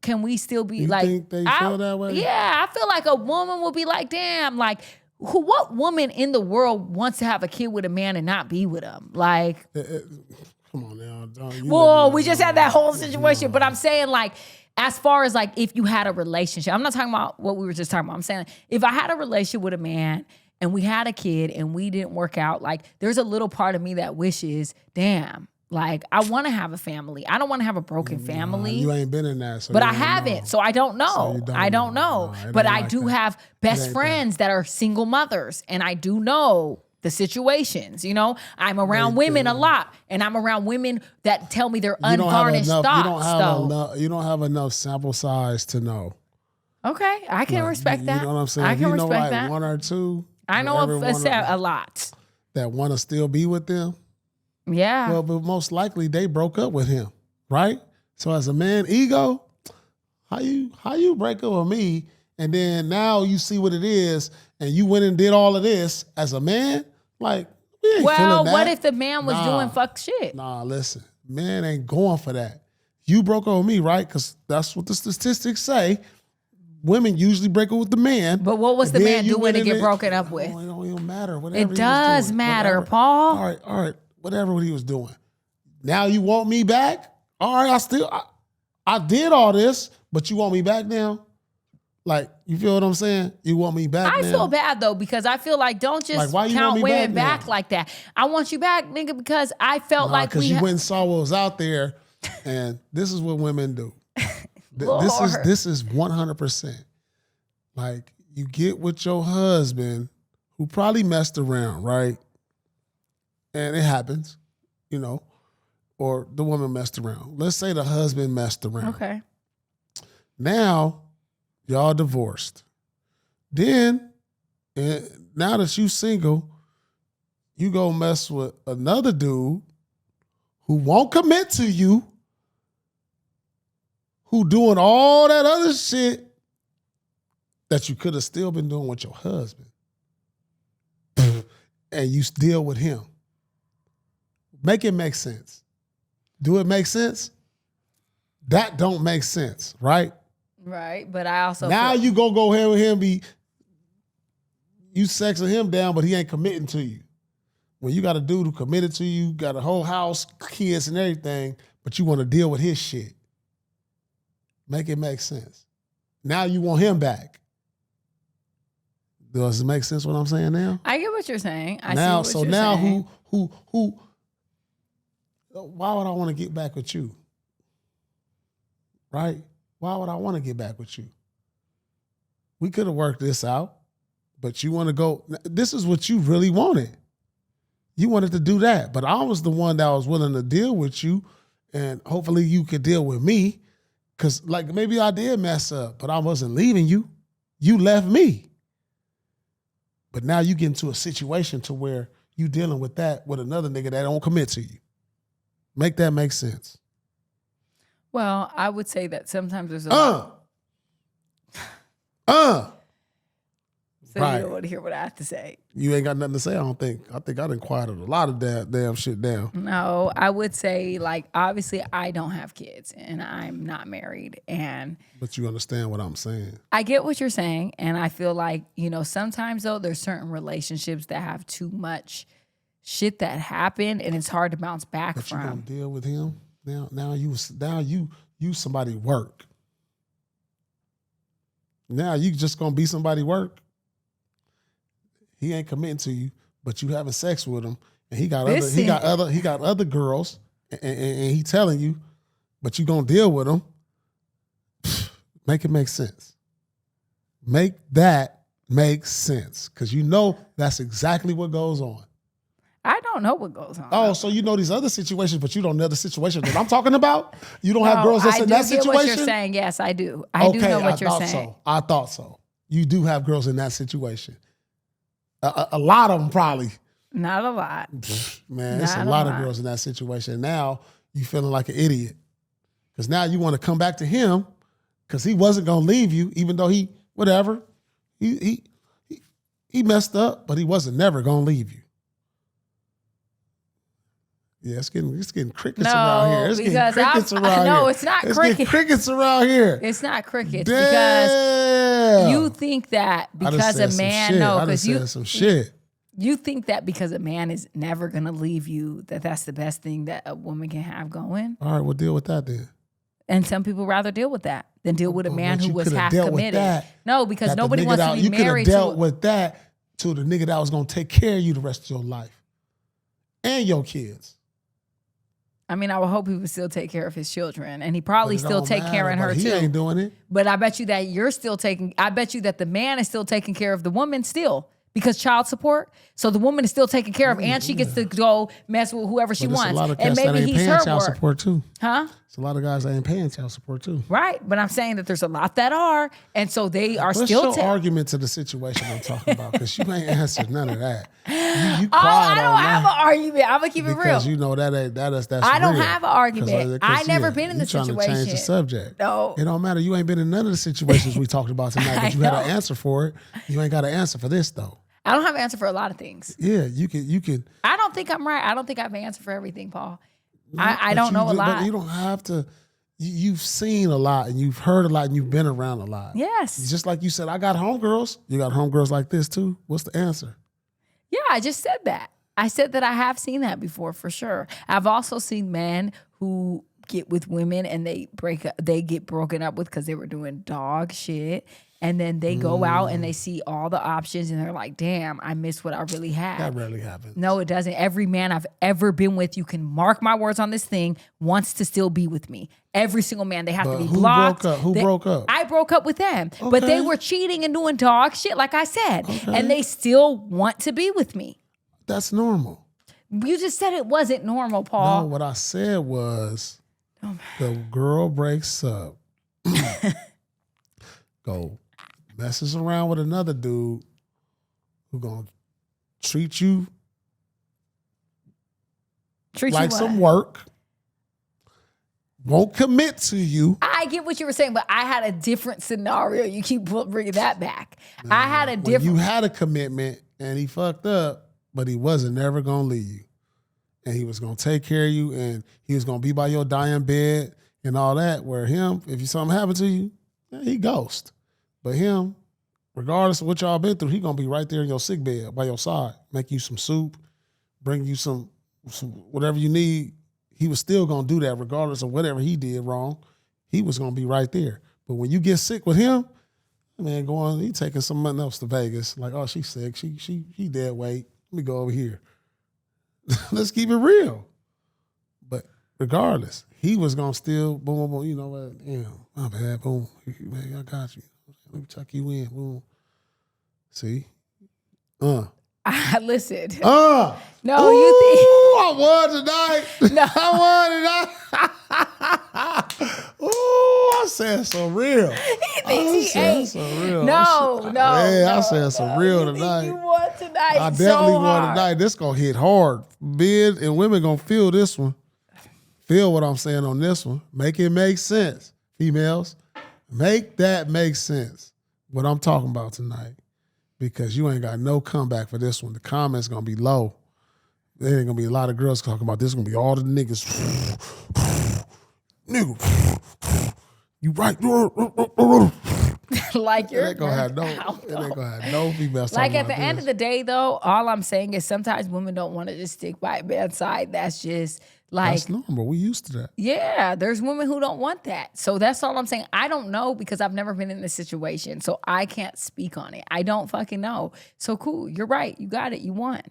A: can we still be
B: you
A: like,
B: think they feel that way?
A: Yeah, I feel like a woman would be like, damn, like, what woman in the world wants to have a kid with a man and not be with him? Like,
B: come on now.
A: Well, we just had that whole situation, but I'm saying, like, as far as, like, if you had a relationship, I'm not talking about what we were just talking about. I'm saying, if I had a relationship with a man and we had a kid and we didn't work out, like, there's a little part of me that wishes, damn, like, I want to have a family. I don't want to have a broken family.
B: You ain't been in that. So
A: but I haven't, so I don't know. I don't know. But I do have best friends that are single mothers, and I do know the situations, you know. I'm around women a lot, and I'm around women that tell me their unvarnished thoughts.
B: You don't have enough sample size to know.
A: Okay, I can respect that.
B: You know what I'm saying?
A: I can respect
B: like
A: that.
B: One or two.
A: I know a lot
B: that want to still be with them.
A: Yeah.
B: Well, but most likely they broke up with him, right? So as a man, ego, how you break up with me, and then now you see what it is, and you went and did all of this as a man? Like, we ain't feeling that.
A: What if the man was doing fuck shit?
B: Nah, listen, man ain't going for that. You broke up with me, right? Because that's what the statistics say. Women usually break up with the man.
A: But what was the man doing to get broken up with?
B: It don't even matter. Whatever
A: it does matter, Paul.
B: All right. Whatever what he was doing. Now you want me back? All right, I did all this, but you want me back now? Like, you feel what I'm saying? You want me back now?
A: I feel bad, though, because I feel like don't just count women back like that. I want you back, nigga, because I felt like
B: because you went and saw what was out there, and this is what women do. This is 100%. Like, you get with your husband who probably messed around, right? And it happens, you know, or the woman messed around. Let's say the husband messed around.
A: Okay.
B: Now, y'all divorced. Then, now that you single, you go mess with another dude who won't commit to you, who doing all that other shit that you could have still been doing with your husband. And you deal with him. Make it make sense. Do it make sense? That don't make sense, right?
A: Right, but I also
B: now you go ahead with him, you sexing him down, but he ain't committing to you. When you got a dude who committed to you, got a whole house, kids and everything, but you want to deal with his shit. Make it make sense. Now you want him back. Does it make sense what I'm saying now?
A: I get what you're saying.
B: Now who why would I want to get back with you? Right? Why would I want to get back with you? We could have worked this out, but you want to go. This is what you really wanted. You wanted to do that, but I was the one that was willing to deal with you, and hopefully you could deal with me, because like maybe I did mess up, but I wasn't leaving you. You left me. But now you get into a situation to where you dealing with that with another nigga that don't commit to you. Make that make sense.
A: Well, I would say that sometimes there's a So right. You don't want to hear what I have to say.
B: You ain't got nothing to say, I don't think. I think I done quieted a lot of damn shit down.
A: No, I would say, like, obviously I don't have kids and I'm not married. But
B: you understand what I'm saying.
A: I get what you're saying. And I feel like, sometimes though, there's certain relationships that have too much shit that happened and it's hard to bounce back
B: but
A: from.
B: But you gonna deal with him? Now you somebody work. Now you just gonna be somebody work. He ain't committing to you, but you having sex with him, and he got other girls, and he telling you, but you gonna deal with him. Make it make sense. Make that make sense, because that's exactly what goes on.
A: I don't know what goes on.
B: Oh, so you know these other situations, but you don't know the situation that I'm talking about? You don't have girls that's in that situation? I do get what you're
A: saying. Yes, I do. I do know what you're saying.
B: I thought so. You do have girls in that situation. A lot of them probably.
A: Not a lot.
B: Man, there's a lot of girls in that situation. Now you feeling like an idiot. Because now you want to come back to him because he wasn't going to leave you, even though he messed up, but he wasn't never going to leave you. Yeah, it's getting crickets around here. It's getting crickets around here.
A: No, it's not crickets.
B: It's getting crickets around here.
A: It's not crickets.
B: Damn.
A: Because you think that because a man,
B: some shit.
A: You think that because a man is never gonna leave you, that's the best thing that a woman can have going.
B: All right, we'll deal with that then.
A: And some people rather deal with that than deal with a man who was half committed. No, because nobody wants to be married to.
B: You could have dealt with that to the nigga that was gonna take care of you the rest of your life and your kids.
A: I mean, I would hope he would still take care of his children, and he probably still take care of her too.
B: He ain't doing it.
A: But I bet you that I bet you that the man is still taking care of the woman still because child support. So the woman is still taken care of, and she gets to go mess with whoever she wants.
B: A lot of
A: and
B: maybe that ain't
A: he's
B: paying
A: her
B: child
A: work.
B: Support too.
A: Huh?
B: It's a lot of guys that ain't paying child support too.
A: Right, but I'm saying that there's a lot that are, and so they are
B: What's
A: still.
B: your argument to the situation I'm talking about? Because you ain't answered none of that. You
A: I don't have an argument. I'm gonna keep it real.
B: Because you know that's.
A: I don't
B: real.
A: have an argument. I never been in the situation.
B: Trying to change the subject.
A: No,
B: it don't matter. You ain't been in none of the situations we talked about tonight. But you had an answer for it. You ain't got an answer for this though.
A: I don't have an answer for a lot of things.
B: Yeah, you can.
A: I don't think I'm right. I don't think I have an answer for everything, Paul. I don't know a lot.
B: But you don't have to. You've seen a lot and you've heard a lot and you've been around a lot.
A: Yes.
B: Just like you said, I got homegirls. You got homegirls like this too. What's the answer?
A: Yeah, I just said that. I said that I have seen that before for sure. I've also seen men who get with women and they get broken up with because they were doing dog shit. And then they go out and they see all the options and they're like, damn, I missed what I really had.
B: That rarely happens.
A: No, it doesn't. Every man I've ever been with, you can mark my words on this thing, wants to still be with me. Every single man, they have to be blocked.
B: Who broke up?
A: I broke up with them. Okay. But they were cheating and doing dog shit, like I said. Okay. And they still want to be with me.
B: That's normal.
A: You just said it wasn't normal, Paul.
B: No, what I said was the girl breaks up. Go messes around with another dude who gonna treat you like some work, won't commit to you.
A: I get what you were saying, but I had a different scenario. You keep bringing that back. I had a different.
B: You had a commitment and he fucked up, but he wasn't never gonna leave you, and he was gonna take care of you, and he was gonna be by your dying bed and all that, where him, if something happened to you, yeah, he ghost. But him, regardless of what y'all been through, he gonna be right there in your sick bed by your side, make you some soup, bring you some whatever you need. He was still gonna do that regardless of whatever he did wrong. He was gonna be right there. But when you get sick with him, man, he taking something else to Vegas. Like, oh, she's sick. She dead weight. Let me go over here. Let's keep it real. But regardless, he was gonna still boom, boom, you know what? Damn, my bad, boom. Man, I got you. Let me tuck you in, boom. See?
A: Listen.
B: No,
A: ooh, you think
B: I won tonight.
A: No.
B: I won tonight. Ooh, I said some real.
A: He thinks he ain't.
B: Some real.
A: No.
B: I said some real
A: you
B: tonight.
A: You won tonight.
B: I definitely
A: so
B: won
A: hard.
B: tonight. This gonna hit hard. Men and women gonna feel this one. Feel what I'm saying on this one. Make it make sense. Females, make that make sense. What I'm talking about tonight. Because you ain't got no comeback for this one. The comments gonna be low. There ain't gonna be a lot of girls talking about this. Gonna be all the niggas. Nigga, you right.
A: Like
B: It ain't gonna have no females.
A: Like
B: talking
A: at the
B: about
A: end
B: this.
A: of the day, though, all I'm saying is sometimes women don't want to just stick by a man's side. That's just like,
B: That's normal. We used to that.
A: yeah, there's women who don't want that. So that's all I'm saying. I don't know because I've never been in this situation. So I can't speak on it. I don't fucking know. So cool. You're right. You got it. You won.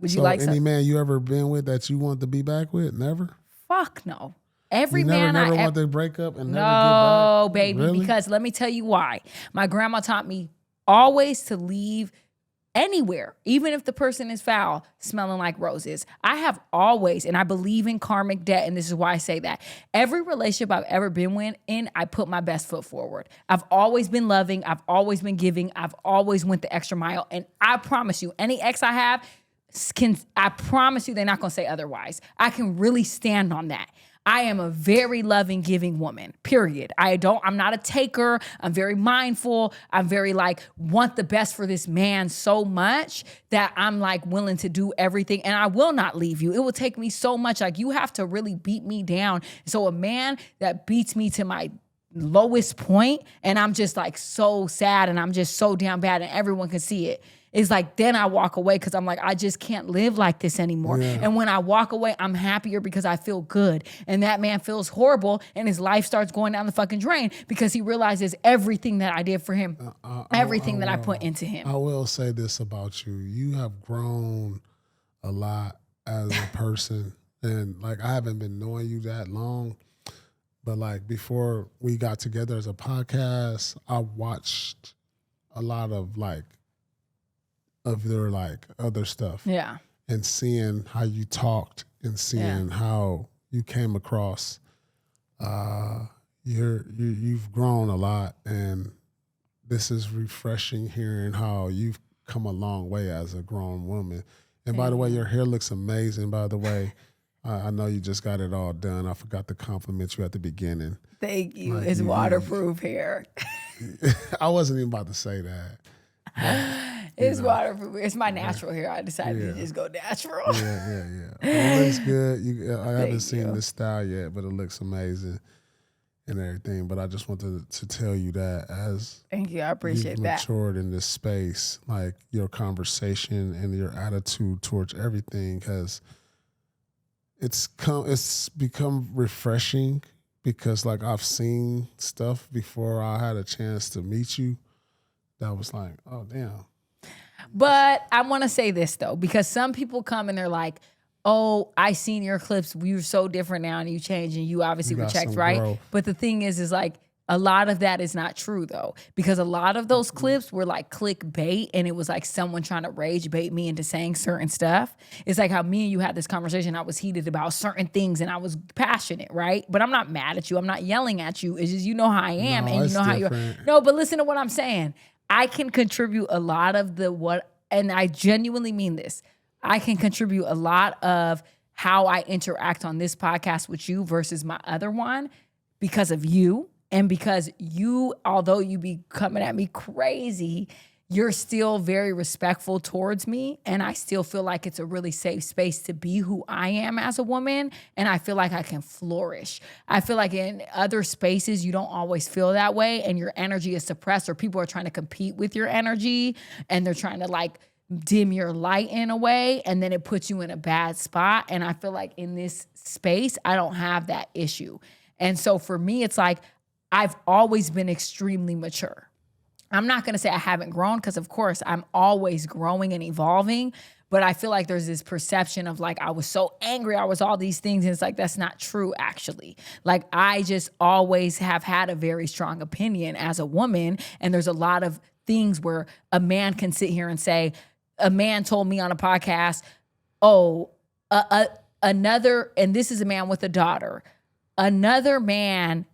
A: Would you like
B: any
A: some?
B: man you ever been with that you want to be back with? Never?
A: Fuck no. Every
B: You
A: man
B: never
A: I
B: want to break up and never
A: No,
B: get back?
A: baby,
B: Really?
A: because let me tell you why. My grandma taught me always to leave anywhere, even if the person is foul, smelling like roses. I have always, and I believe in karmic debt, and this is why I say that. Every relationship I've ever been in, I put my best foot forward. I've always been loving. I've always been giving. I've always went the extra mile. And I promise you, any ex I have, I promise you they're not going to say otherwise. I can really stand on that. I am a very loving, giving woman, period. I'm not a taker. I'm very mindful. I'm very want the best for this man so much that I'm willing to do everything, and I will not leave you. It will take me so much. You have to really beat me down. So a man that beats me to my lowest point and I'm just so sad and I'm just so down bad and everyone can see it. It's then I walk away because I'm I just can't live like this anymore. Yeah. And when I walk away, I'm happier because I feel good. And that man feels horrible and his life starts going down the fucking drain because he realizes everything that I did for him, everything that I put into him.
B: I will say this about you. You have grown a lot as a person. And I haven't been knowing you that long. But before we got together as a podcast, I watched a lot of their other stuff.
A: Yeah.
B: And seeing how you talked and seeing how you came across. You've grown a lot, and this is refreshing hearing how you've come a long way as a grown woman. And by the way, your hair looks amazing, by the way. I know you just got it all done. I forgot to compliment you at the beginning.
A: Thank you. It's waterproof hair.
B: I wasn't even about to say that.
A: It's waterproof. It's my natural hair. I decided to just go natural.
B: Yeah. It looks good. I haven't seen this style yet, but it looks amazing and everything. But I just wanted to tell you that as
A: thank you. I appreciate
B: you've
A: that.
B: matured in this space, your conversation and your attitude towards everything it's become refreshing because I've seen stuff before I had a chance to meet you that was oh damn.
A: But I want to say this though, because some people come and they're like, oh, I seen your clips. You're so different now and you changed and you obviously were checked, right? Growth. But the thing is a lot of that is not true though, because a lot of those clips were clickbait and it was someone trying to rage bait me into saying certain stuff. It's how me and you had this conversation. I was heated about certain things and I was passionate, right? But I'm not mad at you. I'm not yelling at you. It's just, you know how I am and you know how you are. No, but listen to what I'm saying. I can contribute a lot of and I genuinely mean this. I can contribute a lot of how I interact on this podcast with you versus my other one because of you. And because you, although you be coming at me crazy, you're still very respectful towards me, and I still feel like it's a really safe space to be who I am as a woman, and I feel like I can flourish. I feel like in other spaces, you don't always feel that way, and your energy is suppressed, or people are trying to compete with your energy, and they're trying to like dim your light in a way, and then it puts you in a bad spot. And I feel like in this space, I don't have that issue. And so for me, it's like I've always been extremely mature. I'm not going to say I haven't grown, because of course I'm always growing and evolving, but I feel like there's this perception of like, I was so angry, I was all these things. And it's like, that's not true actually. Like I just always have had a very strong opinion as a woman. And there's a lot of things where a man can sit here and say, a man told me on a podcast, another, and this is a man with a daughter, another man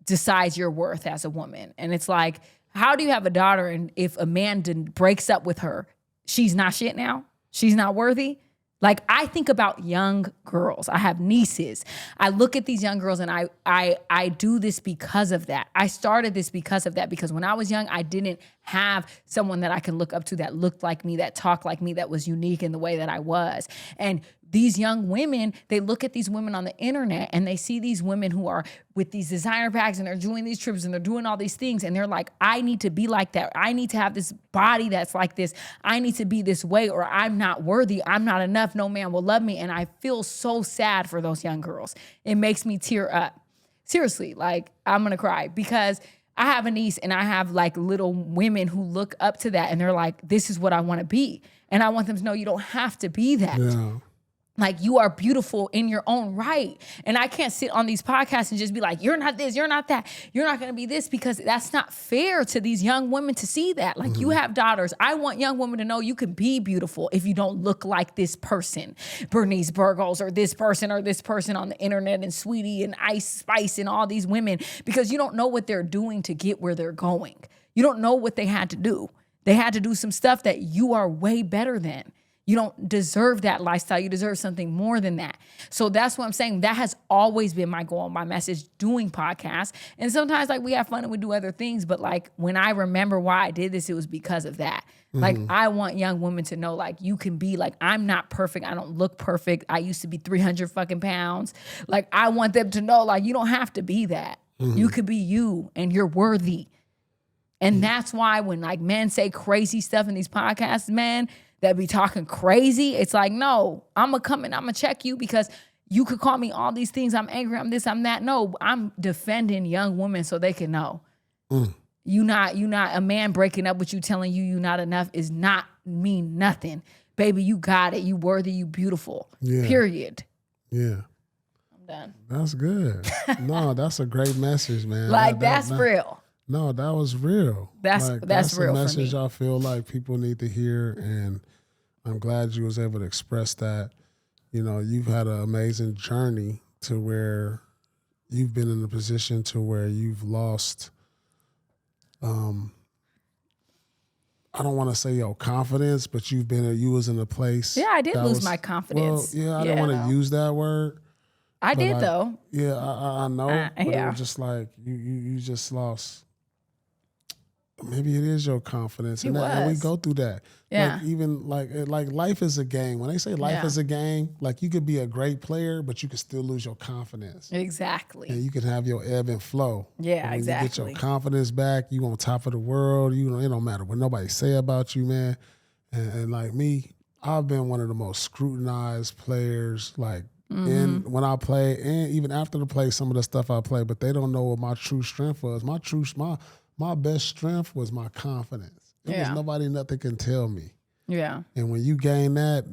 A: decides your worth as a woman. And it's like, how do you have a daughter, and if a man breaks up with her, she's not shit now? She's not worthy? Like, I think about young girls. I have nieces. I look at these young girls, and I do this because of that. I started this because of that, because when I was young, I didn't have someone that I can look up to that looked like me, that talked like me, that was unique in the way that I was. And these young women, they look at these women on the internet, and they see these women who are with these designer bags, and they're doing these trips, and they're doing all these things. And they're like, I need to be like that. I need to have this body that's like this. I need to be this way, or I'm not worthy. I'm not enough. No man will love me. And I feel so sad for those young girls. It makes me tear up. Seriously, like I'm going to cry, because I have a niece, and I have like little women who look up to that, and they're like, this is what I want to be. And I want them to know you don't have to be that.
B: Yeah.
A: Like, you are beautiful in your own right. And I can't sit on these podcasts and just be like, you're not this, you're not that, you're not going to be this, because that's not fair to these young women to see that. Like, you have daughters. I want young women to know you can be beautiful if you don't look like this person, Bernice Burgos, or this person on the internet, and Sweetie and Ice Spice and all these women, because you don't know what they're doing to get where they're going. You don't know what they had to do. They had to do some stuff that you are way better than. You don't deserve that lifestyle. You deserve something more than that. So that's what I'm saying. That has always been my goal, my message, doing podcasts. And sometimes like we have fun and we do other things, but like when I remember why I did this, it was because of that. Like, I want young women to know, like, you can be like, I'm not perfect. I don't look perfect. I used to be 300 fucking pounds. Like, I want them to know, like, you don't have to be that. You could be you, and you're worthy. And that's why when like men say crazy stuff in these podcasts, man, that be talking crazy, it's like, no, I'm going to come and I'm going to check you, because you could call me all these things. I'm angry, I'm this, I'm that. No, I'm defending young women so they can know. You not a man breaking up with you, telling you you're not enough is not mean nothing. Baby, you got it. You worthy, you beautiful. Yeah. Period.
B: Yeah.
A: I'm done.
B: That's good. No, that's a great message, man.
A: Like, that's real.
B: No, that was real.
A: That's real
B: a message
A: for me.
B: I feel like people need to hear, and I'm glad you was able to express that. You know, you've had an amazing journey to where you've been in a position to where you've lost, I don't want to say your confidence, but you was in a place.
A: Yeah, I did lose my confidence.
B: Well, yeah, I don't want to use that word.
A: I did, though.
B: Yeah, I know. But
A: yeah.
B: it was just like you just lost. Maybe it is your confidence, and we go through that.
A: Yeah.
B: Like, even like life is a game. When they say life is a game, like, you could be a great player, but you could still lose your confidence.
A: Exactly.
B: And you can have your ebb and flow.
A: Yeah,
B: and when
A: exactly.
B: you get your confidence back, you on top of the world. You know, it don't matter what nobody say about you, man. And like me, I've been one of the most scrutinized players. Like, and when I play, and even after the play, some of the stuff I play, but they don't know what my true strength was. My best strength was my confidence. It was nobody, nothing can tell me. Yeah. And when you gain that,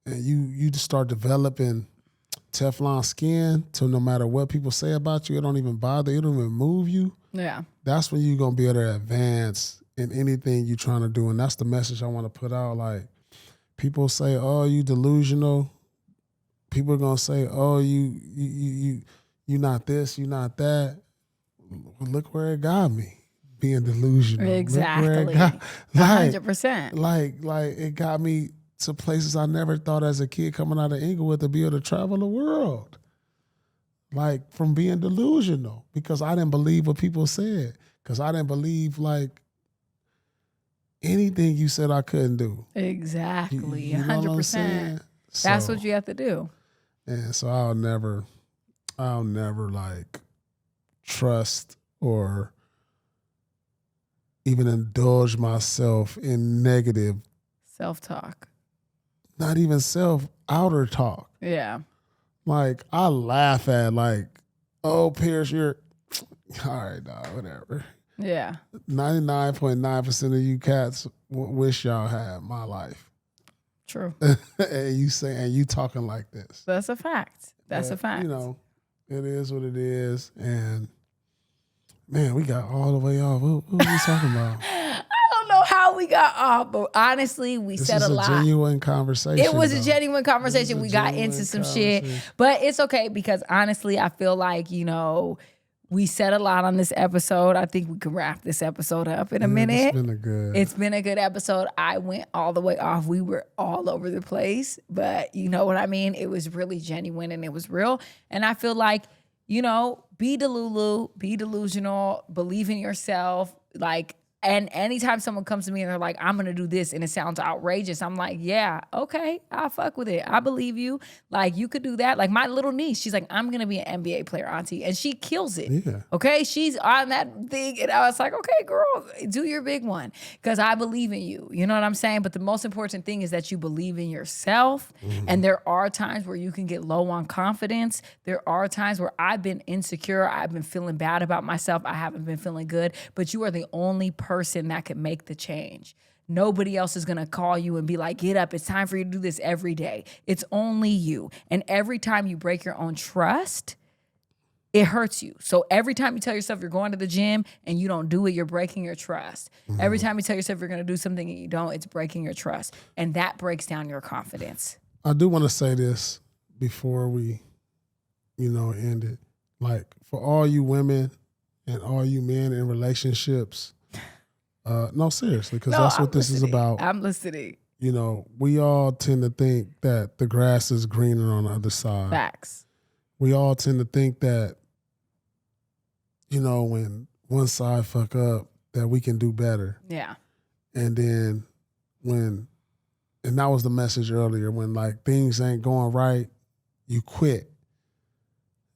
B: and you just start developing Teflon skin, to no matter what people say about you, it don't even bother, it don't even move you. Yeah. That's when you're gonna be able to advance in anything you're trying to do. And that's the message I want to put out. Like, people say, oh, you delusional. People are gonna say, oh, you not this, you not that. Look where it got me. Being delusional.
A: Exactly. 100%.
B: Like it got me to places I never thought as a kid coming out of Inglewood to be able to travel the world. Like, from being delusional, because I didn't believe what people said. Because I didn't believe, like, anything you said I couldn't do.
A: Exactly.
B: You know what I'm
A: 100%.
B: saying?
A: That's
B: So,
A: what you have to do.
B: and so I'll never like trust or even indulge myself in negative,
A: Self-talk.
B: not even outer talk.
A: Yeah.
B: Like I laugh at like, oh Pierce, you're all right, dog, whatever.
A: Yeah.
B: 99.9% of you cats wish y'all had my life.
A: True.
B: And you talking like this.
A: That's a fact. That's a fact.
B: You know, it is what it is. And man, we got all the way off. What are we talking about?
A: I don't know how we got off, but honestly, we said a lot.
B: This is a genuine conversation.
A: It was a genuine conversation. We got into some shit, but it's okay because honestly, I feel like, you know, we said a lot on this episode. I think we can wrap this episode up in a minute. It's been a good episode. I went all the way off. We were all over the place, but you know what I mean? It was really genuine and it was real. And I feel like, you know, be delulu, be delusional, believe in yourself. Like, and anytime someone comes to me and they're like, I'm going to do this and it sounds outrageous, I'm like, yeah, okay, I'll fuck with it. I believe you. Like, you could do that. Like, my little niece, she's like, I'm going to be an NBA player, auntie. And she kills it. Yeah. Okay? She's on that thing. And I was like, okay, girl, do your big one. Because I believe in you. You know what I'm saying? But the most important thing is that you believe in yourself. Mm-hmm. And there are times where you can get low on confidence. There are times where I've been insecure. I've been feeling bad about myself. I haven't been feeling good. But you are the only person that could make the change. Nobody else is going to call you and be like, get up, it's time for you to do this every day. It's only you. And every time you break your own trust, it hurts you. So every time you tell yourself you're going to the gym and you don't do it, you're breaking your trust. Mm-hmm. Every time you tell yourself you're going to do something and you don't, it's breaking your trust. And that breaks down your confidence.
B: I do want to say this before we, end it. Like, for all you women and all you men in relationships, no, seriously, because that's what this is about.
A: I'm listening.
B: You know, we all tend to think that the grass is greener on the other side.
A: Facts.
B: We all tend to think that, when one side fuck up, that we can do better.
A: Yeah.
B: And then and that was the message earlier, when like things ain't going right, you quit.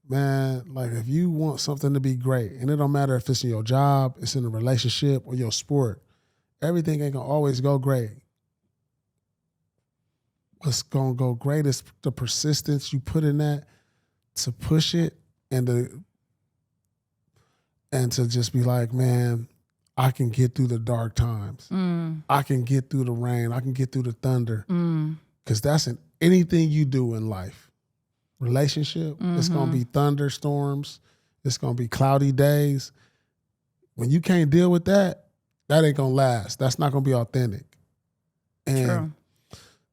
B: Man, like if you want something to be great, and it don't matter if it's in your job, it's in a relationship, or your sport, everything ain't gonna always go great. What's gonna go great is the persistence you put in that to push it and to just be like, man, I can get through the dark times. I can get through the rain. I can get through the thunder. Because that's in anything you do in life. Relationship, it's going to be thunderstorms. It's going to be cloudy days. When you can't deal with that, that ain't going to last. That's not going to be authentic. And
A: True.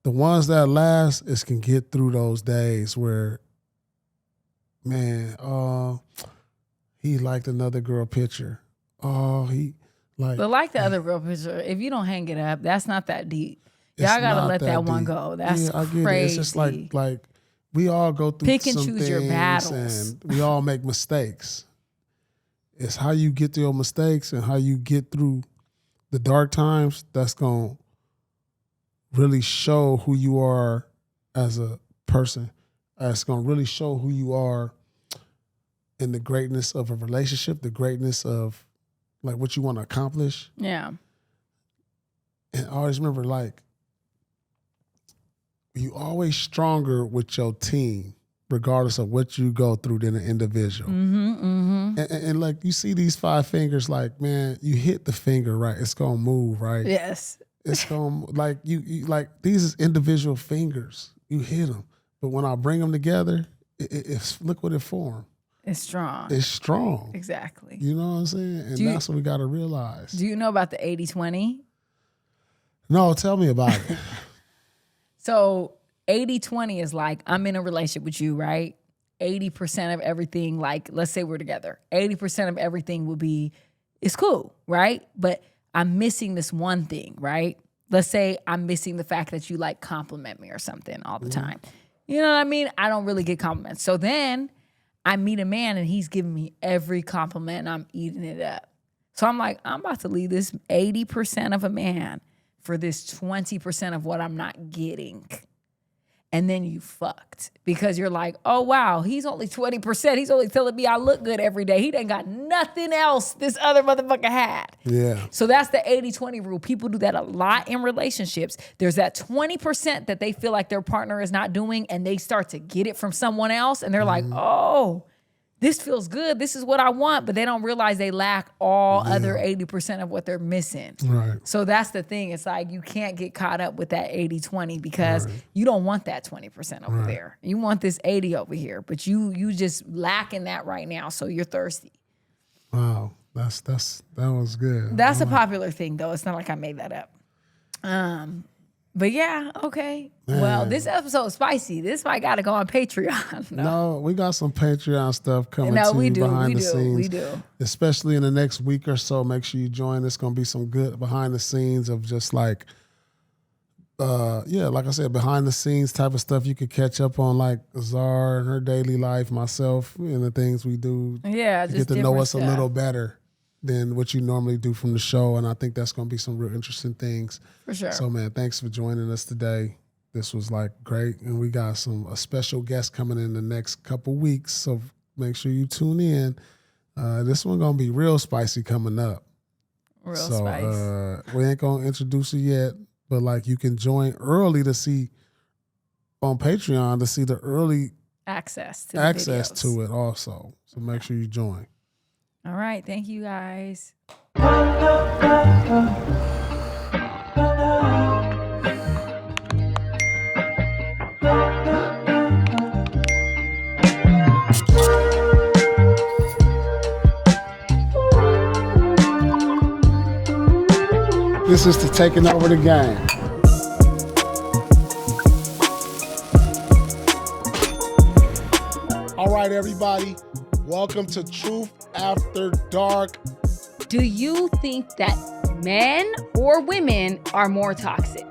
B: The ones that last can get through those days where, man, he liked another girl picture. Oh, but
A: like the other girl picture, if you don't hang it up, that's not that deep. Y'all got to let that one go. That's
B: I get
A: crazy.
B: It. It's just like we all go through
A: pick and
B: some
A: choose
B: things
A: your battles.
B: And we all make mistakes. It's how you get through your mistakes and how you get through the dark times that's going to really show who you are as a person. It's going to really show who you are in the greatness of a relationship, the greatness of like what you want to accomplish.
A: Yeah.
B: And I always remember, like, you always stronger with your team, regardless of what you go through, than an individual. And like, you see these 5 fingers, like, man, you hit the finger right, it's gonna move, right?
A: Yes.
B: It's gonna, like, you like, these is individual fingers. You hit them, but when I bring them together, it's look what it formed.
A: It's strong.
B: It's strong.
A: Exactly.
B: You know what I'm saying? And that's what we got to realize.
A: Do you know about the 80-20?
B: No, tell me about it.
A: So 80-20 is like, I'm in a relationship with you, right? 80% of everything, like, let's say we're together. 80% of everything will be, it's cool, right? But I'm missing this one thing, right? Let's say I'm missing the fact that you like compliment me or something all the time. You know what I mean? I don't really get compliments. So then I meet a man and he's giving me every compliment and I'm eating it up. So I'm like, I'm about to leave this 80% of a man for this 20% of what I'm not getting. And then you fucked because you're like, oh, wow, he's only 20%. He's only telling me I look good every day. He done got nothing else this other motherfucker had.
B: Yeah.
A: So that's the 80-20 rule. People do that a lot in relationships. There's that 20% that they feel like their partner is not doing, and they start to get it from someone else. And they're like, oh, this feels good. This is what I want. But they don't realize they lack all other 80% of what they're missing.
B: Right.
A: So that's the thing. It's like you can't get caught up with that 80-20 because you don't want that 20% over there. You want this 80 over here. But you just lacking that right now. So you're thirsty.
B: Wow. That was good.
A: That's a popular thing, though. It's not like I made that up. But yeah, okay.
B: Man.
A: Well, this episode is spicy. This might got to go on Patreon.
B: No, we got some Patreon stuff coming behind the scenes.
A: We do.
B: Especially in the next week or so. Make sure you join. It's going to be some good behind the scenes of just like, like I said, behind the scenes type of stuff you could catch up on, like Azar and her daily life, myself, and the things we do.
A: Yeah,
B: to
A: just
B: get to know us
A: stuff.
B: a little better than what you normally do from the show. And I think that's going to be some real interesting things.
A: For sure.
B: So, man, thanks for joining us today. This was like great. And we got a special guest coming in the next couple weeks. So make sure you tune in. This one going to be real spicy coming up.
A: Real spice.
B: We ain't going to introduce her yet, but like you can join early to see on Patreon to see the early
A: access to
B: it also. So make sure you join.
A: All right. Thank you, guys.
B: This is to taking over the game. All right, everybody. Welcome to Truth After Dark.
C: Do you think that men or women are more toxic?